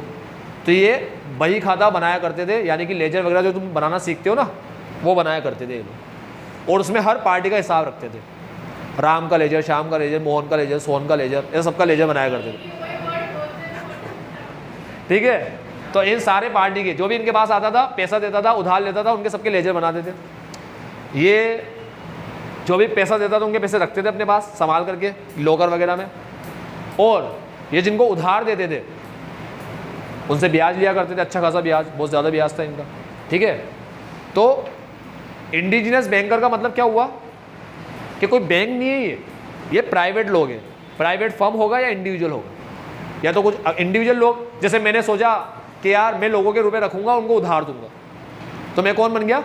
तो ये बही खाता बनाया करते थे। यानी कि लेजर वगैरह जो तुम बनाना सीखते हो ना, वो बनाया करते थे ये लोग। और उसमें हर पार्टी का हिसाब रखते थे। राम का लेजर, श्याम का लेजर, मोहन का लेजर, सोहन का लेजर, ऐसा सबका लेजर बनाया करते थे, ठीक है। तो इन सारे पार्टी के जो भी इनके पास आता था, पैसा देता था, उधार लेता था, उनके सबके लेजर बना देते। ये जो भी पैसा देता था उनके पैसे रखते थे अपने पास संभाल करके लॉकर वगैरह में। और ये जिनको उधार देते थे उनसे ब्याज लिया करते थे, अच्छा खासा ब्याज, बहुत ज़्यादा ब्याज था इनका, ठीक है। तो इंडिजिनस बैंकर का मतलब क्या हुआ कि कोई बैंक नहीं है, ये प्राइवेट लोग हैं। प्राइवेट फर्म होगा या इंडिविजुअल होगा, या तो कुछ इंडिविजुअल लोग। जैसे मैंने सोचा कि यार मैं लोगों के रुपए रखूंगा, उनको उधार दूंगा, तो मैं कौन बन गया?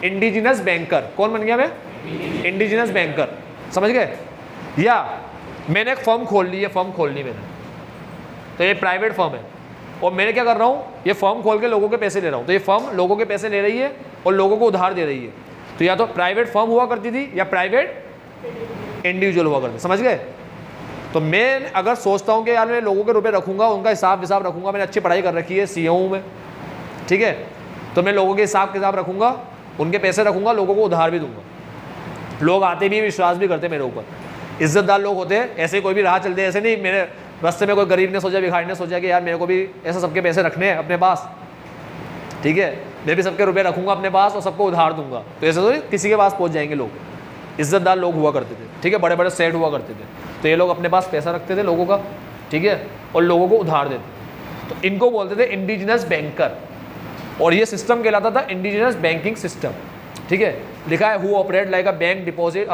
Indigenous banker. कौन बन गया मैं? इंडिजिनस बैंकर, समझ गए। या मैंने एक फर्म खोल ली, ये फर्म खोल ली मैंने, तो ये प्राइवेट फर्म है और मैं क्या कर रहा हूँ? ये फर्म खोल के लोगों के पैसे ले रहा हूँ। तो ये फर्म लोगों के पैसे ले रही है और लोगों को उधार दे रही है। तो या तो प्राइवेट फर्म हुआ करती थी या प्राइवेट इंडिविजुअल हुआ करते, समझ गए। तो मैं अगर सोचता हूँ कि यार मैं लोगों के रुपए रखूंगा, उनका हिसाब विसाब रखूंगा, मैंने अच्छी पढ़ाई कर रखी है, सीए हूँ मैं, ठीक है, तो मैं लोगों के हिसाब किताब रखूंगा, उनके पैसे रखूंगा, लोगों को उधार भी दूंगा, लोग आते भी विश्वास भी करते मेरे ऊपर, इज्जतदार लोग होते हैं, ऐसे कोई भी राह चलते हैं, ऐसे नहीं मेरे रास्ते में कोई गरीब ने सोचा, भिखारी ने सोचा कि यार मेरे को भी ऐसा सबके पैसे रखने हैं अपने पास, ठीक है, मैं भी सबके रुपए रखूंगा अपने पास और सबको उधार दूंगा, तो ऐसे तो किसी के पास पहुंच जाएंगे लोग। इज्जतदार लोग हुआ करते थे, ठीक है, बड़े बड़े सेठ हुआ करते थे, तो ये लोग अपने पास पैसा रखते थे लोगों का, ठीक है, और लोगों को उधार देते, तो इनको बोलते थे इंडिजिनस बैंकर, और ये सिस्टम कहलाता था इंडिजिनस बैंकिंग सिस्टम, ठीक है। लिखा है who operate like a bank deposit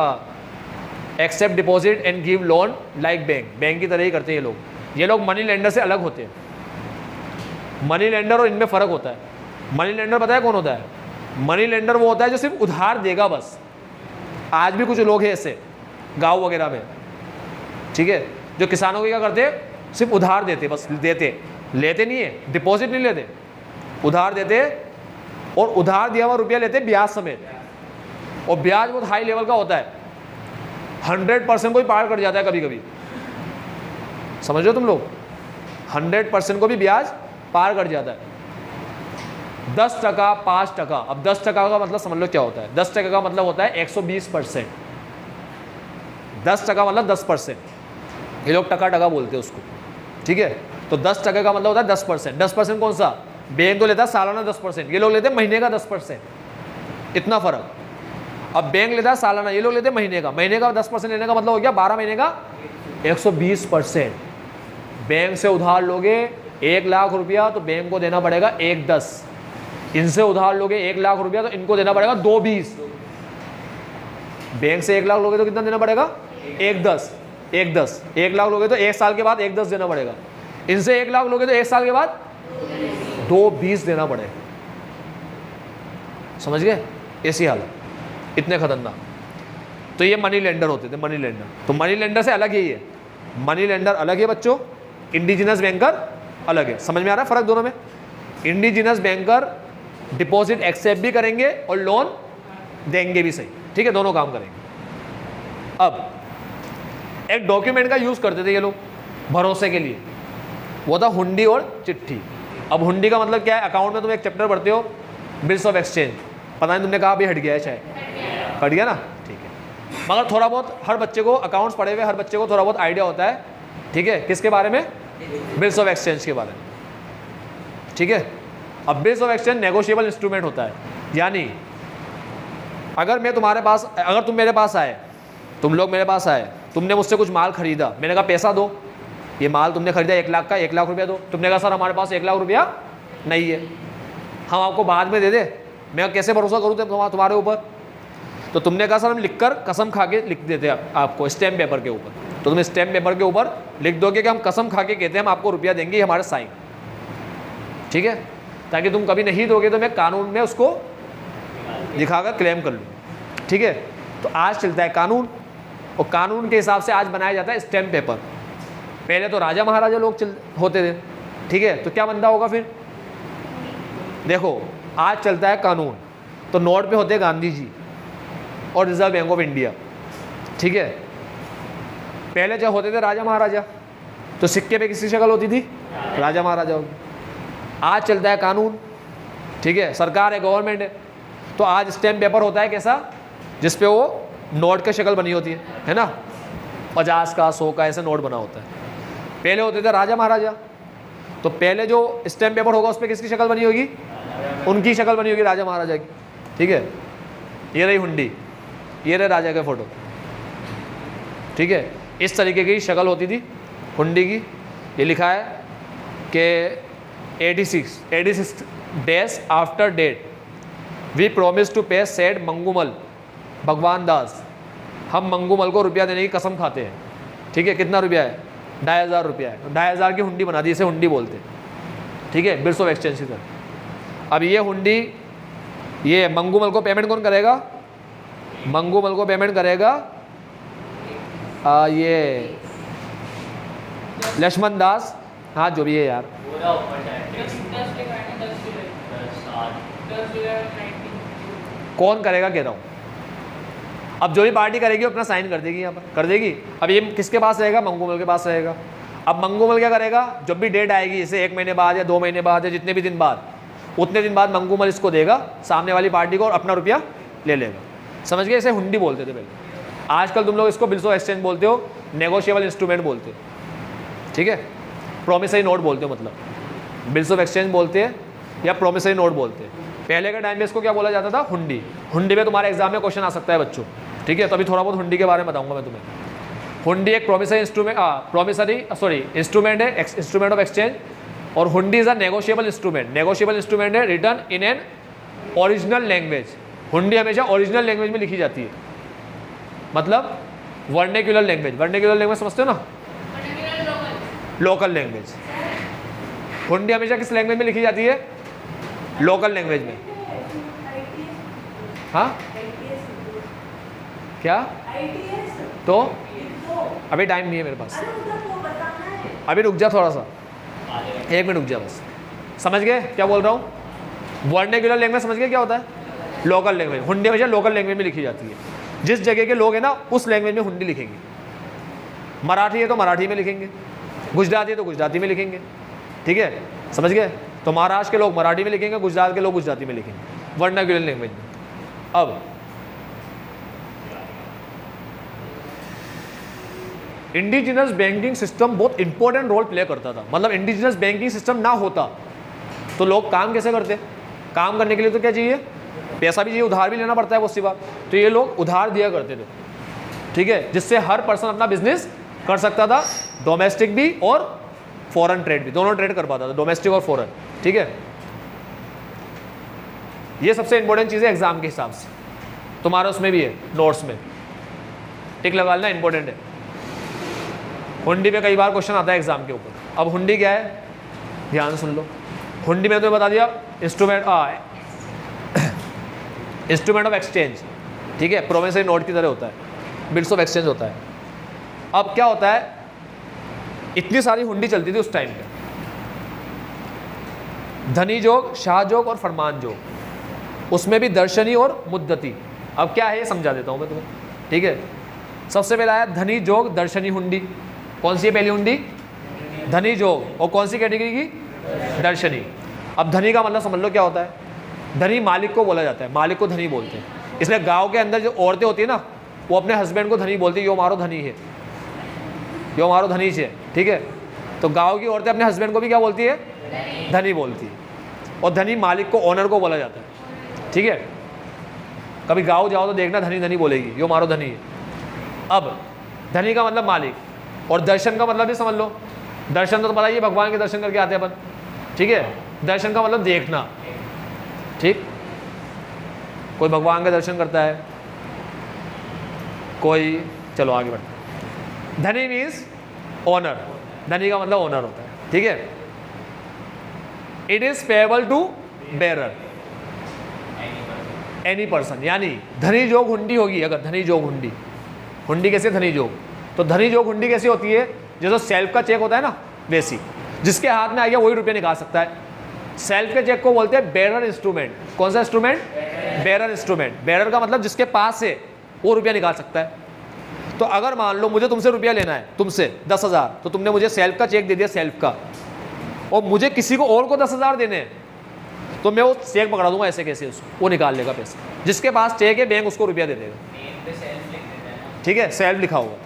accept deposit and give loan like bank, bank की तरह ही करते हैं ये लोग। ये लोग मनी लेंडर से अलग होते हैं। मनी लेंडर और इनमें फ़र्क होता है। मनी लेंडर पता है कौन होता है? मनी लेंडर वो होता है जो सिर्फ उधार देगा बस। आज भी कुछ लोग हैं ऐसे गाँव वगैरह में, ठीक है, जो किसानों को क्या करते हैं, सिर्फ उधार देते, बस देते, लेते नहीं है, डिपॉजिट नहीं लेते, उधार देते, और उधार दिया हुआ रुपया लेते ब्याज समेत, और ब्याज बहुत हाई लेवल का होता है, 100% को भी पार कर जाता है कभी कभी, समझ लो तुम लोग, 100% को भी ब्याज पार कर जाता है। 10%, 5%, अब 10% का मतलब समझ लो क्या होता है। 10% का मतलब होता है 120%। 10% मतलब 10%, ये लोग टका बोलते हैं उसको, ठीक है। तो 10% का मतलब होता है 10%। 10% कौन सा? बैंक तो लेता है सालाना 10%, ये लोग लेते हैं महीने का 10%, इतना फर्क। अब बैंक लेता है सालाना, ये लोग लेते हैं महीने का। महीने का 10% लेने का मतलब हो गया 12 महीने का 120%। बैंक से उधार लोगे 1 लाख रुपया तो बैंक को देना पड़ेगा 1,10। इनसे उधार लोगे 1 लाख रुपया तो इनको देना पड़ेगा 2,20। बैंक से 1 लाख लोगे तो कितना देना पड़ेगा? 1,10। 1,10 1 लाख लोगे तो 1 साल के बाद 1,10 देना पड़ेगा। इनसे 1 लाख लोगे तो 1 साल के बाद 2,20 देना पड़ेगा। समझ गए? ऐसी हालत, इतने खतरनाक। तो ये मनी लेंडर होते थे, मनी लेंडर। तो मनी लेंडर से अलग ही है, मनी लेंडर अलग है बच्चों, इंडिजिनस बैंकर अलग है। समझ में आ रहा है फर्क दोनों में? इंडिजिनस बैंकर डिपॉजिट एक्सेप्ट भी करेंगे और लोन देंगे भी, सही, ठीक है, दोनों काम करेंगे। अब एक डॉक्यूमेंट का यूज करते थे ये लोग भरोसे के लिए, वो था हुंडी और चिट्ठी। अब हुंडी का मतलब क्या है? अकाउंट में तुम एक चैप्टर पढ़ते हो बिल्स ऑफ एक्सचेंज, पता नहीं तुमने कहा अभी हट गया है, शायद हट गया ना, ठीक है। मगर थोड़ा बहुत हर बच्चे को, अकाउंट्स पढ़े हुए हर बच्चे को थोड़ा बहुत आइडिया होता है, ठीक है, किसके बारे में? बिल्स ऑफ एक्सचेंज के बारे में, ठीक है। अब bills of exchange negotiable instrument होता है, यानी अगर मैं तुम्हारे पास, अगर तुम मेरे पास आए, तुम लोग मेरे पास आए, तुमने मुझसे कुछ माल खरीदा, मैंने कहा पैसा दो, ये माल तुमने खरीदा 1 लाख का, 1 लाख रुपया दो। तुमने कहा सर हमारे पास 1 लाख रुपया नहीं है, हम आपको बाद में दे दे। मैं कैसे भरोसा करूँ तुम्हारे ऊपर? तो तुमने कहा सर हम लिखकर कसम खा के लिख देते हैं आपको स्टैम्प पेपर के ऊपर। तो तुम स्टैम्प पेपर के ऊपर लिख दोगे कि हम कसम खा के कहते हैं हम आपको रुपया देंगे, हमारे साइन, ठीक है, ताकि तुम कभी नहीं दोगे तो मैं कानून में उसको दिखाकर क्लेम कर लूँ, ठीक है। तो आज चलता है कानून, और कानून के हिसाब से आज बनाया जाता है स्टैम्प पेपर। पहले तो राजा महाराजा लोग होते थे, ठीक है, तो क्या बनता होगा फिर? देखो आज चलता है कानून, तो नोट पे होते हैं गांधी जी और रिजर्व बैंक ऑफ इंडिया, ठीक है। पहले जब होते थे राजा महाराजा, तो सिक्के पे किसकी शक्ल होती थी? राजा महाराजा होती। आज चलता है कानून, ठीक है, सरकार है, गवर्नमेंट है, तो आज स्टैम्प पेपर होता है कैसा? जिसपे वो नोट की शक्ल बनी होती है ना, 50 का 100 का ऐसे नोट बना होता है। पहले होते थे राजा महाराजा, तो पहले जो स्टैम्प पेपर होगा उस पर किसकी शक्ल बनी होगी? उनकी शक्ल बनी होगी, राजा महाराजा की, ठीक है। ये रही हुंडी, ये रहे राजा के फोटो, ठीक है। इस तरीके की शक्ल होती थी हुंडी की। ये लिखा है कि 86 days after date we promise to pay said Mangumal Bhagwan Das. हम मंगूमल को रुपया देने की कसम खाते हैं, ठीक है। कितना रुपया है? 2,500 रुपया है। 2,500 की हुंडी बना दी, इसे हुंडी बोलते हैं, ठीक है, बिल्स ऑफ एक्सचेंज की तरह। अब ये हुंडी, ये मंगूमल को पेमेंट कौन करेगा? मंगूमल को पेमेंट करेगा ये लक्ष्मण दास, हाँ जो भी है यार, कौन करेगा कह रहा हूँ। अब जो भी पार्टी करेगी अपना साइन कर देगी, यहाँ पर कर देगी। अब ये किसके पास रहेगा? मंगूमल के पास रहेगा। अब मंगूमल क्या करेगा? जब भी डेट आएगी, जैसे 1 महीने बाद या 2 महीने बाद या जितने भी दिन बाद, उतने दिन बाद मंगूमल इसको देगा सामने वाली पार्टी को और अपना रुपया ले लेगा। समझ गए? इसे हुंडी बोलते थे पहले। आजकल तुम लोग इसको बिल्स ऑफ एक्सचेंज बोलते हो, नेगोशिएबल इंस्ट्रूमेंट बोलते हो, ठीक है, प्रोमिसरी नोट बोलते हो, मतलब बिल्स ऑफ एक्सचेंज बोलते हैं या प्रोमिसरी नोट बोलते हैं। पहले के टाइम में इसको क्या बोला जाता था? हुंडी। हुंडी में तुम्हारे एग्जाम में क्वेश्चन आ सकता है बच्चों, ठीक है। तो अभी थोड़ा बहुत हुंडी के बारे में बताऊंगा मैं तुम्हें। हुंडी एक प्रोमिसरी इंस्ट्रूमेंट इंस्ट्रूमेंट है, इंस्ट्रूमेंट ऑफ एक्सचेंज, और hundi is a negotiable instrument. Negotiable instrument है return in an original language. Hundi हमेशा ओरिजिनल लैंग्वेज में लिखी जाती है, मतलब वर्नेक्युलर लैंग्वेज। वर्नेक्युलर लैंग्वेज समझते हो ना? Local language. हुंडी हमेशा किस लैंग्वेज में लिखी जाती है? लोकल लैंग्वेज में। हाँ क्या? तो अभी टाइम नहीं है मेरे पास, अभी रुक जा थोड़ा सा, 1 मिनट रुक जा बस। समझ गए क्या बोल रहा हूँ? वर्नेक्युलर लैंग्वेज समझ गए क्या होता है? Local language. हुंडी हमेशा लोकल लैंग्वेज में लिखी जाती है। जिस जगह के लोग हैं ना उस लैंग्वेज में हुंडी लिखेंगे। मराठी है तो मराठी में लिखेंगे, गुजराती है तो गुजराती में लिखेंगे, ठीक है, समझ गए? तो महाराष्ट्र के लोग मराठी में लिखेंगे, गुजरात के लोग गुजराती में लिखेंगे, वर्नाक्युलर लैंग्वेज में। अब इंडिजिनस बैंकिंग सिस्टम बहुत इंपॉर्टेंट रोल प्ले करता था। मतलब इंडिजिनस बैंकिंग सिस्टम ना होता तो लोग काम कैसे करते? काम करने के लिए तो क्या चाहिए? पैसा भी चाहिए, उधार भी लेना पड़ता है, बहुत सी बात। तो ये लोग उधार दिया करते थे, ठीक है, जिससे हर पर्सन अपना बिजनेस कर सकता था, डोमेस्टिक भी और फॉरेन ट्रेड भी, दोनों ट्रेड कर पाता था, डोमेस्टिक और फॉरेन, ठीक है। ये सबसे इंपॉर्टेंट चीज़ है एग्जाम के हिसाब से। तुम्हारा उसमें भी है, नोट्स में टिक लगा लेना, इंपॉर्टेंट है। हुंडी पे कई बार क्वेश्चन आता है एग्जाम के ऊपर। अब हुंडी क्या है, ध्यान सुन लो। हुंडी में तुम्हें बता दिया इंस्ट्रूमेंट ऑफ एक्सचेंज, ठीक है, प्रोमिसरी नोट की तरह होता है, बिल्स ऑफ एक्सचेंज होता है। अब क्या होता है, इतनी सारी हुंडी चलती थी उस टाइम पे, धनी जोग, शाह जोग और फरमान जोग, उसमें भी दर्शनी और मुद्दती। अब क्या है ये समझा देता हूँ मैं तुम्हें, ठीक है। सबसे पहला आया धनी जोग दर्शनी हुंडी। कौन सी है पहली हुंडी? धनी जोग। और कौन सी कैटेगरी की? दर्शनी। अब धनी का मतलब समझ लो क्या होता है, धनी मालिक को बोला जाता है, मालिक को धनी बोलते हैं। इसलिए गांव के अंदर जो औरतें होती है ना, वो अपने हस्बैंड को धनी बोलती है, यो मारो धनी है, यो मारो धनी है, ठीक है। तो गांव की औरतें अपने हस्बैंड को भी क्या बोलती है? धनी बोलती है। और धनी मालिक को, ओनर को बोला जाता है, ठीक है। कभी गाँव जाओ तो देखना धनी धनी बोलेगी, यो मारो धनी है। अब धनी का मतलब मालिक, और दर्शन का मतलब भी समझ लो। दर्शन तो पता ही है, भगवान के दर्शन करके आते हैं अपन, ठीक है। दर्शन का मतलब देखना, ठीक। कोई भगवान का दर्शन करता है, कोई, चलो आगे बढ़ते। धनी मीन्स ओनर, धनी का मतलब ओनर होता है, ठीक है। It is payable to bearer any person, यानी धनी जोग हुंडी होगी। अगर धनी जोग हुंडी, हुंडी कैसे? धनी जोग। तो धनी जोग हुंडी कैसी होती है? जैसे सेल्फ का चेक होता है ना, वैसी, जिसके हाथ में आ गया वही रुपये निकाल सकता है। सेल्फ के चेक को बोलते हैं बेरर इंस्ट्रूमेंट। कौन सा इंस्ट्रूमेंट? Bearer instrument. बेरर का मतलब जिसके पास है वो रुपया निकाल सकता है। तो अगर मान लो मुझे तुमसे रुपया लेना है, तुमसे 10,000, तो तुमने मुझे सेल्फ का चेक दे दिया, सेल्फ का, और मुझे किसी को और को 10,000 देने हैं, तो मैं वो चेक पकड़ा दूंगा ऐसे कैसे, उसको वो निकाल लेगा पैसे। जिसके पास चेक है बैंक उसको रुपया दे देगा, ठीक है, सेल्फ लिखा होगा।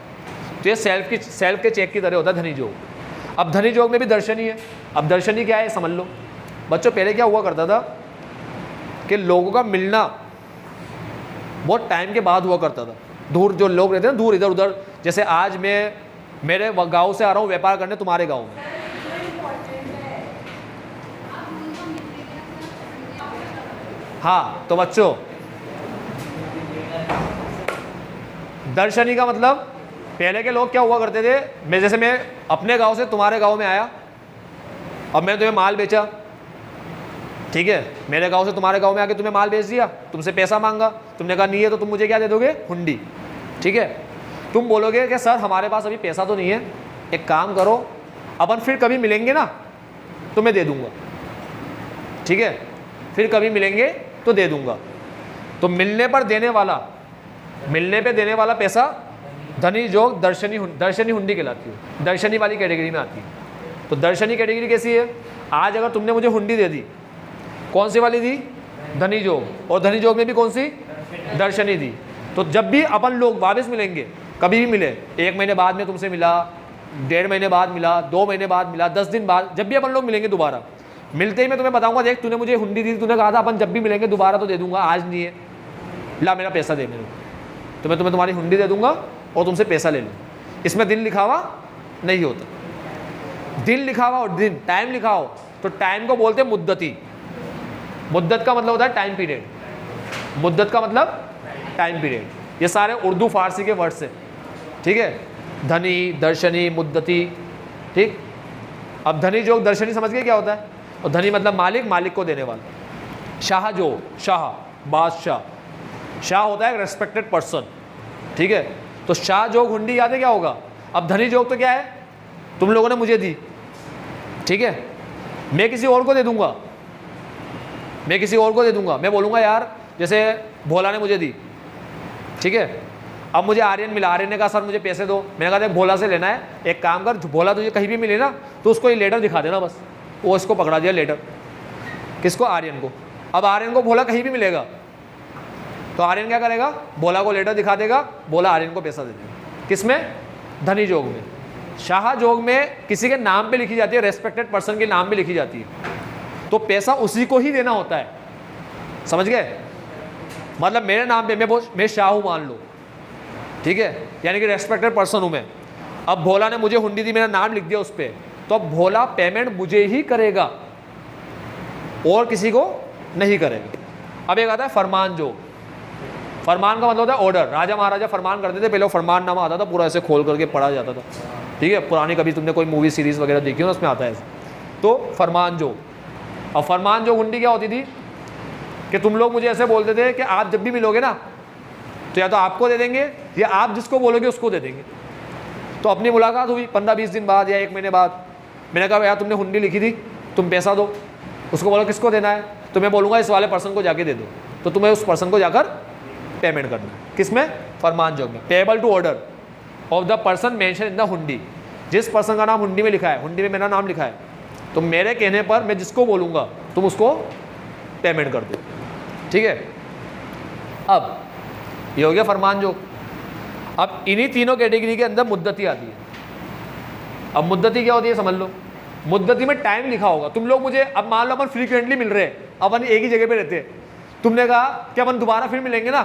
तो ये सेल्फ के चेक की तरह होता है धनी जोग। अब धनी जोग में भी दर्शनी है। अब दर्शनी क्या है समझ लो बच्चों। पहले क्या हुआ करता था कि लोगों का मिलना बहुत टाइम के बाद हुआ करता था। दूर जो लोग रहते हैं ना, दूर इधर उधर, जैसे आज मैं मेरे गांव से आ रहा हूँ व्यापार करने तुम्हारे गांव में, हाँ। तो बच्चों दर्शनी का मतलब, पहले के लोग क्या हुआ करते थे, मैं अपने गांव से तुम्हारे गांव में आया, अब मैंने तुम्हें माल बेचा, ठीक है, मेरे गांव से तुम्हारे गांव में आके तुम्हें माल बेच दिया, तुमसे पैसा मांगा, तुमने कहा नहीं है, तो तुम मुझे क्या दे दोगे? हुंडी, ठीक है। तुम बोलोगे कि सर हमारे पास अभी पैसा तो नहीं है, एक काम करो अपन फिर कभी मिलेंगे ना तो मैं दे दूंगा, ठीक है, फिर कभी मिलेंगे तो दे दूंगा। तो मिलने पर देने वाला मिलने पे देने वाला पैसा धनी जोग दर्शनी हुंडी कहलाती है, दर्शनी वाली कैटेगरी में आती है। तो दर्शनी कैटेगरी कैसी है? आज अगर तुमने मुझे हुंडी दे दी, कौन सी वाली दी? धनी जोग, और धनी जोग में भी कौन सी? दर्शनी दी। तो जब भी अपन लोग वापस मिलेंगे, कभी भी मिले, 1 महीने बाद में तुमसे मिला, 1.5 महीने बाद मिला, 2 महीने बाद मिला, 10 दिन बाद, जब भी अपन लोग मिलेंगे दोबारा, मिलते ही मैं तुम्हें बताऊंगा, देख तूने मुझे हुंडी दी, तूने कहा था अपन जब भी मिलेंगे दोबारा तो दे दूंगा, आज नहीं है, ला मेरा पैसा दे मेरे को। तो मैं तुम्हें तुम्हारी हुंडी दे दूंगा और तुमसे पैसा ले लूँगा। इसमें दिन लिखा हुआ नहीं होता। दिन लिखा हुआ और दिन टाइम लिखा हो तो टाइम को बोलते हैं मुद्दती। मुद्दत का मतलब होता है टाइम पीरियड। मुद्दत का मतलब टाइम पीरियड। ये सारे उर्दू फारसी के वर्ड्स हैं, ठीक है। धनी, दर्शनी, मुद्दती, ठीक। अब धनी जोग दर्शनी समझ गए क्या होता है? और धनी मतलब मालिक, मालिक को देने वाला। शाह जो, शाह बादशाह, शाह होता है रेस्पेक्टेड पर्सन, ठीक है। तो शाह जोग हुंडी याद है क्या होगा? अब धनी जोग तो क्या है? तुम लोगों ने मुझे दी, ठीक है, मैं किसी और को दे दूंगा, मैं किसी और को दे दूंगा। मैं बोलूँगा यार, जैसे भोला ने मुझे दी, ठीक है, अब मुझे आर्यन मिला, आर्यन ने कहा सर मुझे पैसे दो। मैंने कहा देख भोला से लेना है, एक काम कर, भोला तुझे कहीं भी मिले ना तो उसको ये लेटर दिखा देना बस। वो इसको पकड़ा दिया लेटर, किसको? आर्यन को। अब आर्यन को भोला कहीं भी मिलेगा तो आर्यन क्या करेगा? भोला को लेटर दिखा देगा, भोला आर्यन को पैसा दे देगा। किस में? धनी जोग में। शाह जोग में किसी के नाम पे लिखी जाती है, रेस्पेक्टेड पर्सन के नाम पे लिखी जाती है, तो पैसा उसी को ही देना होता है। समझ गए? मतलब मेरे नाम पे मैं शाह हूँ मान लो, ठीक है, यानी कि रेस्पेक्टेड पर्सन हूँ मैं। अब भोला ने मुझे हुंडी दी, मेरा नाम लिख दिया उस पर, तो अब भोला पेमेंट मुझे ही करेगा और किसी को नहीं करेगा। अब एक आता है फरमान जोग। फरमान का मतलब होता है ऑर्डर। राजा महाराजा फरमान करते थे, पहले फरमाननामा आता था, पूरा ऐसे खोल करके पढ़ा जाता था, ठीक है। पुरानी कभी तुमने कोई मूवी सीरीज़ वगैरह देखी हो ना, उसमें आता है ऐसे। तो फरमान जोग। अब फरमान जोग हुंडी क्या होती थी कि तुम लोग मुझे ऐसे बोलते थे कि आप जब भी मिलोगे ना तो या तो आपको दे देंगे या आप जिसको बोलोगे उसको दे देंगे। तो अपनी मुलाकात हुई 15-20 दिन बाद या 1 महीने बाद, मैंने कहा यार तुमने हुंडी लिखी थी, तुम पैसा दो। उसको बोलो किसको देना है? तो मैं बोलूँगा इस वाले पर्सन को जाके दे दो, तो तुम्हें उस पर्सन को जाकर पेमेंट करना है। किस में? फरमान जोग में। Payable to order of the person mention in the hundi. जिस पर्सन का नाम हुंडी में लिखा है, हुंडी में मेरा नाम लिखा है, तो मेरे कहने पर मैं जिसको बोलूँगा तुम उसको पेमेंट कर दो, ठीक है। अब ये हो गया फरमान जोग। अब इन्हीं तीनों कैटेगरी के अंदर मुद्दती आती है। अब मुद्दती क्या होती है समझ लो। मुद्दती में टाइम लिखा होगा। तुम लोग मुझे, अब मान लो अपन फ्रीक्वेंटली मिल रहे हैं, अपन एक ही जगह पे रहते हैं, तुमने कहा कि अपन दोबारा फिर मिलेंगे ना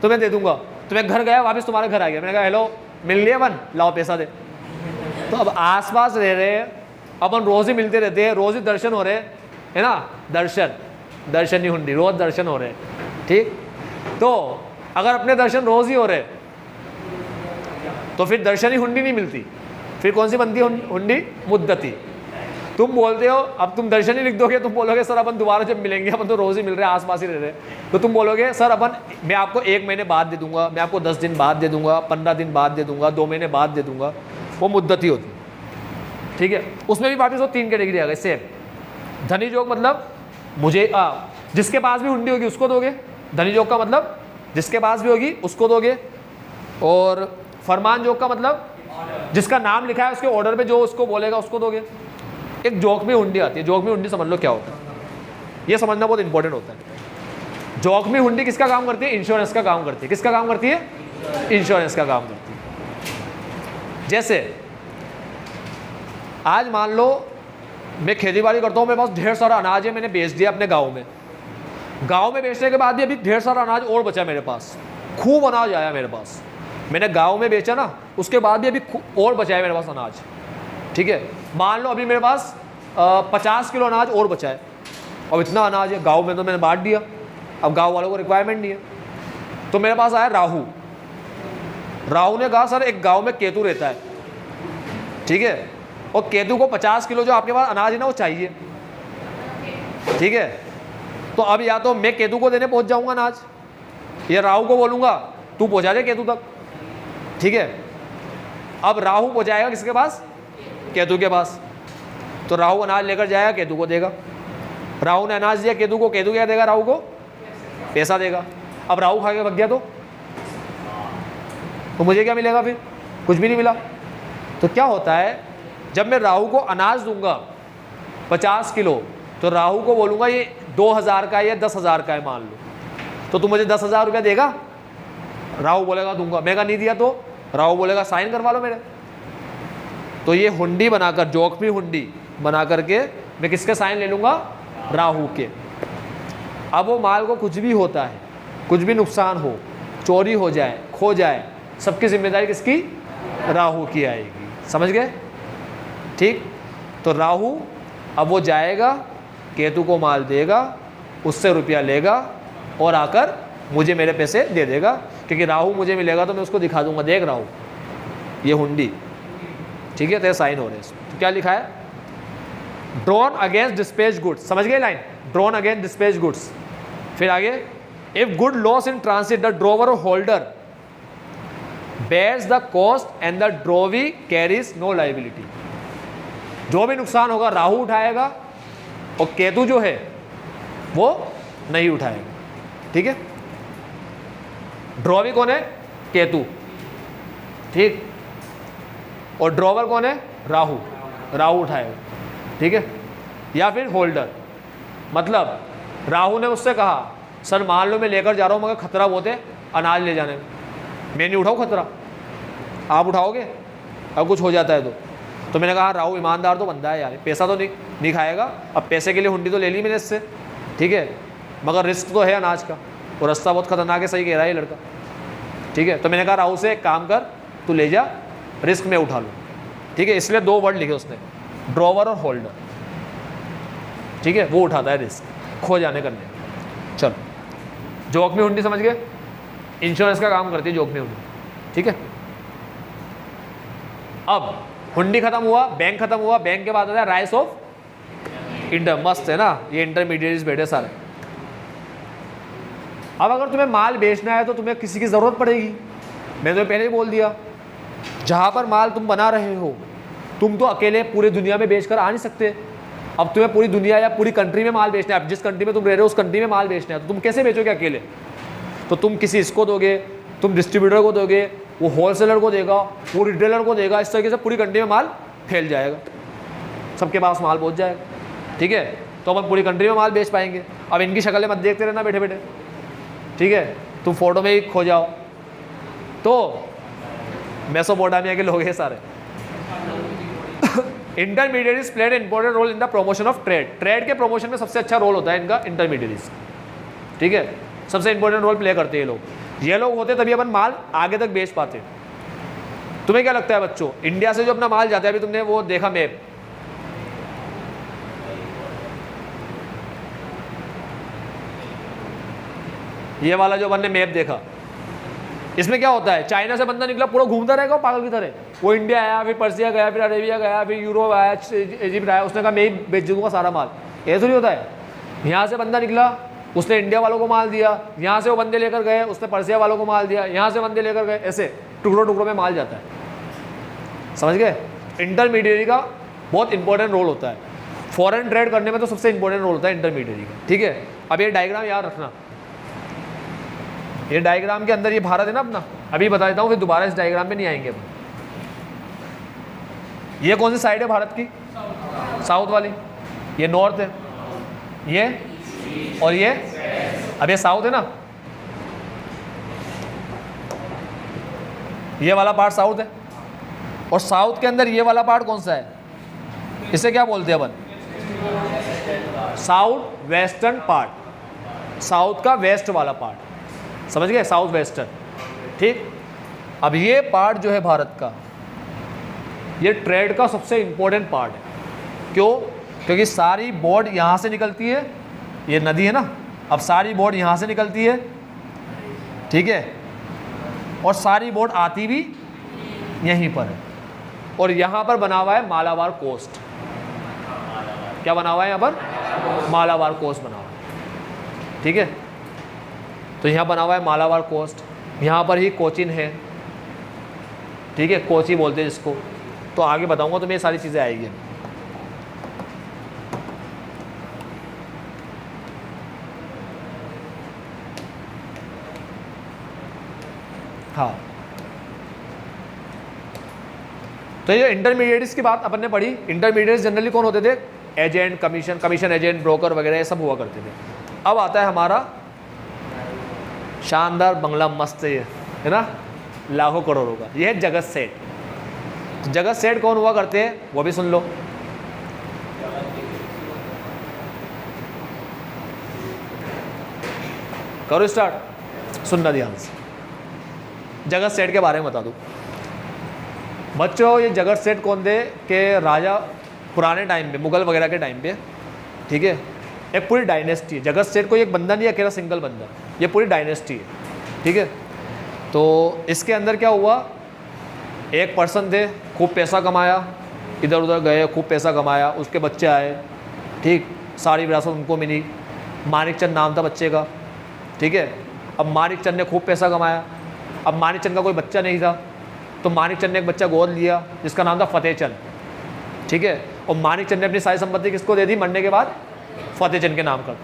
तो मैं दे दूंगा। तो मैं घर गया, वापस तुम्हारे घर आ गया, मैंने कहा हेलो मिल लिया अपन, लाओ पैसा दे। तो अब आसपास रह रहे हैं अपन, रोज़ ही मिलते रहते हैं, रोज़ ही दर्शन हो रहे हैं, है ना। दर्शन, दर्शनी हुंडी, रोज़ दर्शन हो रहे हैं, ठीक। तो अगर अपने दर्शन रोज़ ही हो रहे तो फिर दर्शनी हुंडी नहीं मिलती, फिर कौन सी बनती है हुंडी? मुद्दती। तुम बोलते हो, अब तुम दर्शनी लिख दोगे, तुम बोलोगे सर अपन दोबारा जब मिलेंगे, अपन तो रोज़ ही मिल रहे हैं, आसपास ही रह रहे हैं, तो तुम बोलोगे सर अपन, मैं आपको 1 महीने बाद दे दूंगा, मैं आपको 10 दिन बाद दे दूंगा, 15 दिन बाद दे दूंगा, 2 महीने बाद दे दूंगा। वो मुद्दती होती है, ठीक है। उसमें भी वापस वो 3 कैटेगरी आ गई सेम। धनी जोग मतलब मुझे जिसके पास भी हुंडी होगी उसको दोगे। धनी जोग का मतलब जिसके पास भी होगी उसको दोगे। और फरमान जोग का मतलब जिसका नाम लिखा है उसके ऑर्डर पे जो उसको बोलेगा उसको दोगे। एक जोक में हुंडी आती है। जोक में हुंडी समझ लो क्या होता है, ये समझना बहुत इंपॉर्टेंट होता है। जोक में हुंडी किसका काम करती है? इंश्योरेंस का काम करती है। किसका काम करती है? इंश्योरेंस का काम करती है। जैसे आज मान लो मैं खेती बाड़ी करता हूँ, मेरे पास ढेर सारा अनाज है, मैंने बेच दिया अपने गाँव में। गाँव में बेचने के बाद भी अभी ढेर सारा अनाज और बचा मेरे पास, खूब अनाज आया मेरे पास, मैंने गाँव में बेचा ना, उसके बाद भी अभी और बचा है मेरे पास अनाज, ठीक है। मान लो अभी मेरे पास 50 किलो अनाज और बचा है। अब इतना अनाज है गाँव में तो मैंने बांट दिया, अब गाँव वालों को रिक्वायरमेंट नहीं है। तो मेरे पास आया राहु। राहु ने कहा सर एक गाँव में केतु रहता है, ठीक है, और केतु को 50 किलो जो आपके पास अनाज है ना वो चाहिए, ठीक है। तो अब या तो मैं केतु को देने पहुंच जाऊंगा अनाज, या राहु को बोलूंगा तू पहुंचा दे केतु तक, ठीक है। अब राहु पहुंचाएगा किसके पास? केतु के पास। तो राहु अनाज लेकर जाएगा, केतु को देगा। राहु ने अनाज दिया केतु को, केतु क्या देगा? राहु को पैसा देगा। अब राहु खा के भग गया तो मुझे क्या मिलेगा फिर? कुछ भी नहीं मिला। तो क्या होता है, जब मैं राहु को अनाज दूंगा 50 किलो, तो राहु को बोलूँगा ये 2000 का है या 10,000 का है मान लो, तो तू मुझे 10,000 रुपया देगा? राहु बोलेगा दूंगा। मैं कहा नहीं दिया तो राहु बोलेगा साइन करवा लो मेरे। तो ये हुंडी बनाकर, जोखमी हुंडी बना करके मैं किसके साइन ले लूँगा? राहु के। अब वो माल को कुछ भी होता है, कुछ भी नुकसान हो, चोरी हो जाए, खो जाए, सबकी जिम्मेदारी किसकी? राहु की आएगी। समझ गए? ठीक। तो राहु अब वो जाएगा, केतु को माल देगा, उससे रुपया लेगा और आकर मुझे मेरे पैसे दे देगा, क्योंकि राहु मुझे मिलेगा तो मैं उसको दिखा दूंगा, देख राहु ये हुंडी, ठीक है, तेरे साइन हो रहे हैं इसमें। तो क्या लिखा है? Drawn against dispatch goods. समझ गए line? Drawn against dispatch goods. फिर आगे, if good loss in transit the drawer holder bears the cost and the drovey carries no liability। जो भी नुकसान होगा राहु उठाएगा और केतु जो है वो नहीं उठाएगा। ठीक है। ड्रॉवी कौन है? केतु। ठीक। और ड्रॉवर कौन है? राहु। राहु उठाएगा। ठीक है। या फिर होल्डर, मतलब राहु ने उससे कहा सर मान लो मैं लेकर जा रहा हूँ मगर खतरा बहुत है अनाज ले जाने में, मैं नहीं उठाऊँ खतरा, आप उठाओगे अब कुछ हो जाता है तो मैंने कहा राहु ईमानदार तो बंदा है यार, पैसा तो नहीं खाएगा, अब पैसे के लिए हुंडी तो ले ली मैंने इससे, ठीक है, मगर रिस्क तो है अनाज का, और रास्ता बहुत खतरनाक है, सही कह रहा है ये लड़का। ठीक है। तो मैंने कहा राहु से एक काम कर, तू ले जा, रिस्क में उठा लो। ठीक है। इसलिए 2 वर्ड लिखे उसने, ड्रॉवर और होल्डर। ठीक है। वो उठाता है रिस्क खो जाने करने। चलो, जोखमी हुंडी समझ गए? इंश्योरेंस का काम करती है जोखमी हुंडी। ठीक है। अब हुंडी खत्म हुआ, बैंक खत्म हुआ, बैंक के बाद आता है राइस ऑफ इंटर। मस्त है ना, ये इंटरमीडिएट्स बैठे सारे। अब अगर तुम्हें माल बेचना है तो तुम्हें किसी की ज़रूरत पड़ेगी। मैंने तुम्हें पहले ही बोल दिया, जहाँ पर माल तुम बना रहे हो, तुम तो अकेले पूरी दुनिया में बेचकर आ नहीं सकते। अब तुम्हें पूरी दुनिया या पूरी कंट्री में माल बेचना है, अब जिस कंट्री में तुम रह रहे हो उस कंट्री में माल बेचना है, तो तुम कैसे बेचोगे अकेले? तो तुम किसी इसको दोगे, तुम डिस्ट्रीब्यूटर को दोगे, वो होलसेलर को देगा, वो रिटेलर को देगा, इस तरीके से पूरी कंट्री में माल फैल जाएगा, सबके पास माल पहुंच जाएगा। ठीक है। तो अपन पूरी कंट्री में माल बेच पाएंगे। अब इनकी शक्लें मत देखते रहना बैठे बैठे, ठीक है, तुम फोटो में ही खो जाओ। तो मेसोपोटामिया के लोग हैं सारे। Intermediaries played important role in the promotion of trade. Trade के प्रमोशन में सबसे अच्छा रोल होता है इनका इंटरमीडिएरीज। ठीक है। सबसे इंपॉर्टेंट रोल प्ले करते हैं ये लोग। ये लोग होते तभी अपन माल आगे तक बेच पाते। तुम्हें क्या लगता है बच्चों, इंडिया से जो अपना माल जाता है, अभी तुमने वो देखा मैप, ये वाला जो अपन ने मैप देखा, इसमें क्या होता है, चाइना से बंदा निकला पूरा घूमता रहेगा पागल की तरह, वो इंडिया आया, फिर पर्सिया गया, फिर अरेबिया गया, फिर यूरोप आया, इजिप्ट आया, उसने कहा मैं ही बेच दूंगा सारा माल। ऐसा नहीं होता है। यहाँ से बंदा निकला, उसने इंडिया वालों को माल दिया, यहाँ से वो बंदे लेकर गए, उसने पर्सिया वालों को माल दिया, यहाँ से बंदे लेकर गए, ऐसे टुकड़ों टुकड़ों में माल जाता है। समझ गए? इंटरमीडिएरी का बहुत इंपॉर्टेंट रोल होता है। फॉरेन ट्रेड करने में तो सबसे इंपॉर्टेंट रोल होता है इंटरमीडिएरी का। ठीक है। अब ये डायग्राम याद रखना, ये डायग्राम के अंदर ये भारत है ना अपना, अभी बता देता हूँ, फिर दोबारा इस डायग्राम में नहीं आएंगे अपन। ये कौन सी साइड है भारत की? साउथ वाली। ये नॉर्थ है, ये और ये, अब ये साउथ है ना, ये वाला पार्ट साउथ है, और साउथ के अंदर ये वाला पार्ट कौन सा है? इसे क्या बोलते हैं अपन? साउथ वेस्टर्न पार्ट, साउथ का वेस्ट वाला पार्ट। समझ गए? South western. ठीक। अब ये पार्ट जो है भारत का, ये ट्रेड का सबसे इंपॉर्टेंट पार्ट है। क्यों? क्योंकि सारी बोर्ड यहाँ से निकलती है, ये नदी है ना, अब सारी बोर्ड यहाँ से निकलती है, ठीक है, और सारी बोर्ड आती भी यहीं पर है, और यहाँ पर बना हुआ है मालाबार कोस्ट। क्या बना हुआ है यहाँ पर? मालाबार कोस्ट बना हुआ है। ठीक है। तो यहाँ बना हुआ है मालाबार कोस्ट, यहाँ पर ही कोचिन है। ठीक है, कोची बोलते हैं जिसको, तो आगे बताऊंगा तो ये सारी चीज़ें आएगी। हाँ, तो ये इंटरमीडिएट्स की बात अपन ने पढ़ी। इंटरमीडिएट्स जनरली कौन होते थे? एजेंट, कमीशन एजेंट, ब्रोकर वगैरह ये सब हुआ करते थे। अब आता है हमारा शानदार बंगला मस्त ये है ना, लाखों करोड़ों का, ये है जगत सेठ। तो जगत सेठ कौन हुआ करते हैं वो भी सुन लो। करो स्टार्ट, सुनना ध्यान से। जगत सेठ के बारे में बता दूं बच्चों। ये जगत सेठ कौन थे कि राजा पुराने टाइम पे, मुगल वगैरह के टाइम पे, ठीक है, एक पूरी डायनेस्टी है। जगत सेठ कोई एक बंदा नहीं है, अकेला सिंगल बंदा, ये पूरी डायनेस्टी है, ठीक है। तो इसके अंदर क्या हुआ, एक पर्सन थे, खूब पैसा कमाया, इधर उधर गए, खूब पैसा कमाया, उसके बच्चे आए, ठीक, सारी विरासत उनको मिली। मानिकचंद नाम था बच्चे का, ठीक है। अब मानिकचंद ने खूब पैसा कमाया, अब मानिकचंद का कोई बच्चा नहीं था, तो मानिकचंद ने एक बच्चा गोद लिया जिसका नाम था फतेहचंद, ठीक है। और मानिकचंद ने अपनी सारी संपत्ति किसको दे दी मरने के बाद? फतेहचंद के नाम कर।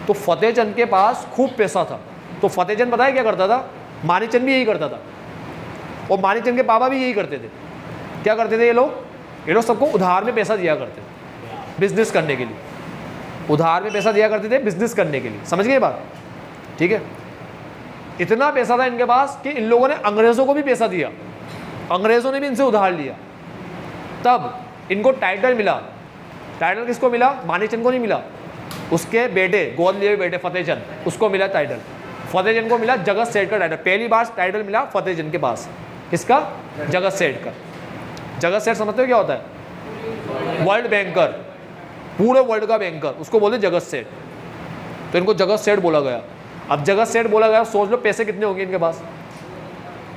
तो फतेहचंद के पास खूब पैसा था, तो फतेहचंद पता है क्या करता था? मानिकचंद भी यही करता था, और मानिकचंद के पापा भी यही करते थे। क्या करते थे ये लोग सबको उधार में पैसा दिया करते थे बिजनेस करने के लिए, उधार में पैसा दिया करते थे बिजनेस करने के लिए। समझ गए बात? ठीक है। इतना पैसा था इनके पास कि इन लोगों ने अंग्रेज़ों को भी पैसा दिया, अंग्रेज़ों ने भी इनसे उधार लिया, तब इनको टाइटल मिला। टाइटल किसको मिला? मानिकचंद को नहीं मिला, उसके बेटे, गोद लिए बेटे फतेहचंद, उसको मिला टाइटल। फतेहचंद को मिला जगत सेठ का टाइटल। पहली बार टाइटल मिला फतेहचंद के पास। किसका? जगत सेठ का। जगत सेठ समझते हो क्या होता है? वर्ल्ड बैंकर, पूरे वर्ल्ड का बैंकर, उसको बोलते जगत सेठ। तो इनको जगत सेठ बोला गया। अब जगत सेठ बोला गया, सोच लो पैसे कितने होंगे इनके पास।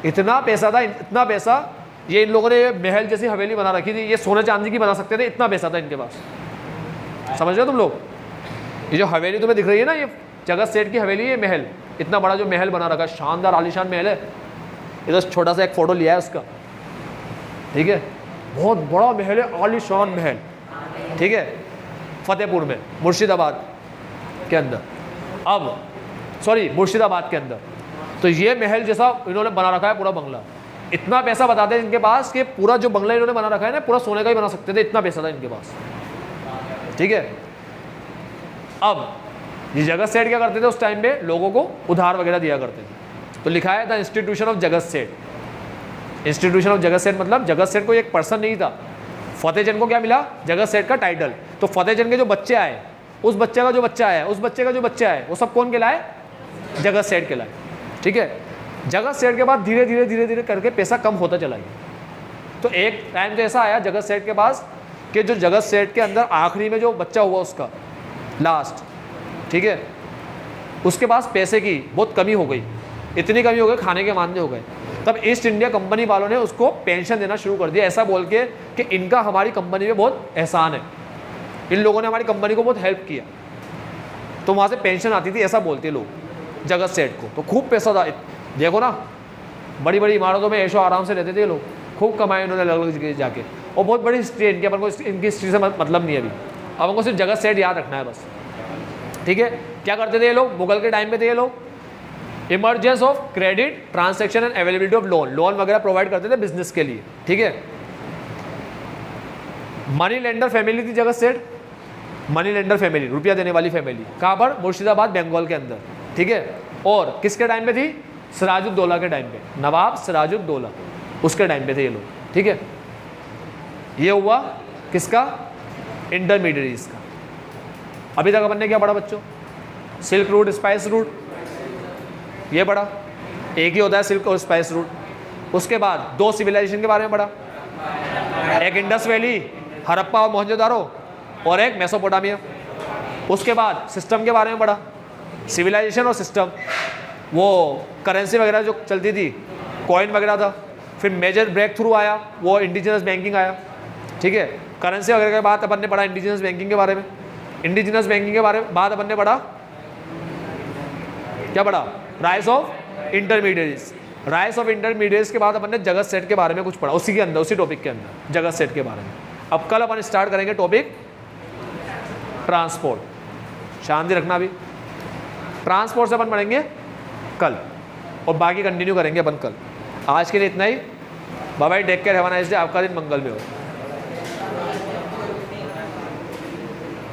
इतना पैसा था, इतना पैसा, ये इन लोगों ने महल जैसी हवेली बना रखी थी, ये सोने चांदी की बना सकते थे, इतना पैसा था इनके पास। समझ रहे हो तुम लोग? ये जो हवेली तुम्हें दिख रही है ना, ये जगत सेठ की हवेली है, महल, इतना बड़ा जो महल बना रखा है, शानदार आलीशान महल है। इधर छोटा सा एक फोटो लिया है उसका, ठीक है, बहुत बड़ा महल है, आलीशान महल, ठीक है, फतेहपुर में, मुर्शिदाबाद के अंदर, अब सॉरी मुर्शिदाबाद के अंदर। तो ये महल जैसा इन्होंने बना रखा है पूरा बंगला। इतना पैसा बताते हैं इनके पास कि पूरा जो बंगला इन्होंने बना रखा है ना, पूरा सोने का ही बना सकते थे, इतना पैसा था इनके पास, ठीक है। अब ये जगत सेठ क्या करते थे उस टाइम पे? लोगों को उधार वगैरह दिया करते थे। तो लिखा है द इंस्टीट्यूशन ऑफ जगत सेठ। इंस्टीट्यूशन ऑफ जगत सेठ मतलब जगत सेठ कोई एक पर्सन नहीं था। फतेहचंद को क्या मिला? जगत सेठ का टाइटल। तो फतेहचंद के जो बच्चे आए, उस बच्चे का जो बच्चा आया, उस बच्चे का जो बच्चा है, वो सब कौन कहलाए? जगत सेठ कहलाए, ठीक है। जगत सेठ के बाद धीरे धीरे धीरे धीरे करके पैसा कम होता चला गया। तो एक टाइम तो ऐसा आया जगत सेठ के पास कि जो जगत सेठ के अंदर आखिरी में जो बच्चा हुआ उसका लास्ट, ठीक है, उसके पास पैसे की बहुत कमी हो गई, इतनी कमी हो गई खाने के मांदे हो गए। तब ईस्ट इंडिया कंपनी वालों ने उसको पेंशन देना शुरू कर दिया, ऐसा बोल के कि इनका हमारी कंपनी में बहुत एहसान है, इन लोगों ने हमारी कंपनी को बहुत हेल्प किया, तो वहाँ से पेंशन आती थी, ऐसा बोलते लोग जगत सेठ को। तो खूब पैसा था, देखो ना, बड़ी बड़ी इमारतों में ऐशो आराम से रहते थे लोग, खूब कमाए इन्होंने अलग अलग जगह जाके। और बहुत बड़ी हिस्ट्री है इनकी, अपन को इनकी हिस्ट्री से मतलब नहीं है अभी, अब हमको सिर्फ जगत सेठ याद रखना है बस, ठीक है। क्या करते थे ये लोग? मुगल के टाइम पे थे ये लोग, emergence of credit, transaction and availability of loan, loan वगैरह प्रोवाइड करते थे बिजनेस के लिए, ठीक है। मनी लेंडर फैमिली थी जगत सेठ, मनी लेंडर फैमिली, रुपया देने वाली फैमिली। कहाँ पर? मुर्शिदाबाद, बंगाल के अंदर, ठीक है। और किसके टाइम पे थी? सिराजुद्दौला के टाइम पे, नवाब सिराजुद्दौला, उसके टाइम पे थे ये लोग, ठीक है। ये हुआ किसका? इंटरमीडिएट्स का। अभी तक अपन ने क्या पढ़ा बच्चों? सिल्क रूट, स्पाइस रूट, ये पढ़ा, एक ही होता है सिल्क और स्पाइस रूट। उसके बाद दो सिविलाइजेशन के बारे में पढ़ा, एक इंडस वैली, हड़प्पा और मोहनजोदारो, और एक मेसोपोटामिया। उसके बाद सिस्टम के बारे में पढ़ा, सिविलाइजेशन और सिस्टम, वो करेंसी वगैरह जो चलती थी, कॉइन वगैरह था। फिर मेजर ब्रेक थ्रू आया, वो इंडिजिनस बैंकिंग आया, ठीक है। करेंसी वगैरह के बाद अपन ने पढ़ा इंडिजिनस बैंकिंग के बारे में। इंडिजिनस बैंकिंग के बारे में बाद अपन ने पढ़ा, क्या पढ़ा? Rise of intermediates. Rise of intermediates के बाद अपन ने जगत सेठ के बारे में कुछ पढ़ा, उसी के अंदर, उसी टॉपिक के अंदर जगत सेठ के बारे में। अब कल अपन स्टार्ट करेंगे टॉपिक ट्रांसपोर्ट। शांति रखना, अभी ट्रांसपोर्ट से अपन पढ़ेंगे कल, और बाकी कंटिन्यू करेंगे अपन कल। आज के लिए इतना ही। Bye bye, take care, have a nice day, आपका दिन मंगल में हो।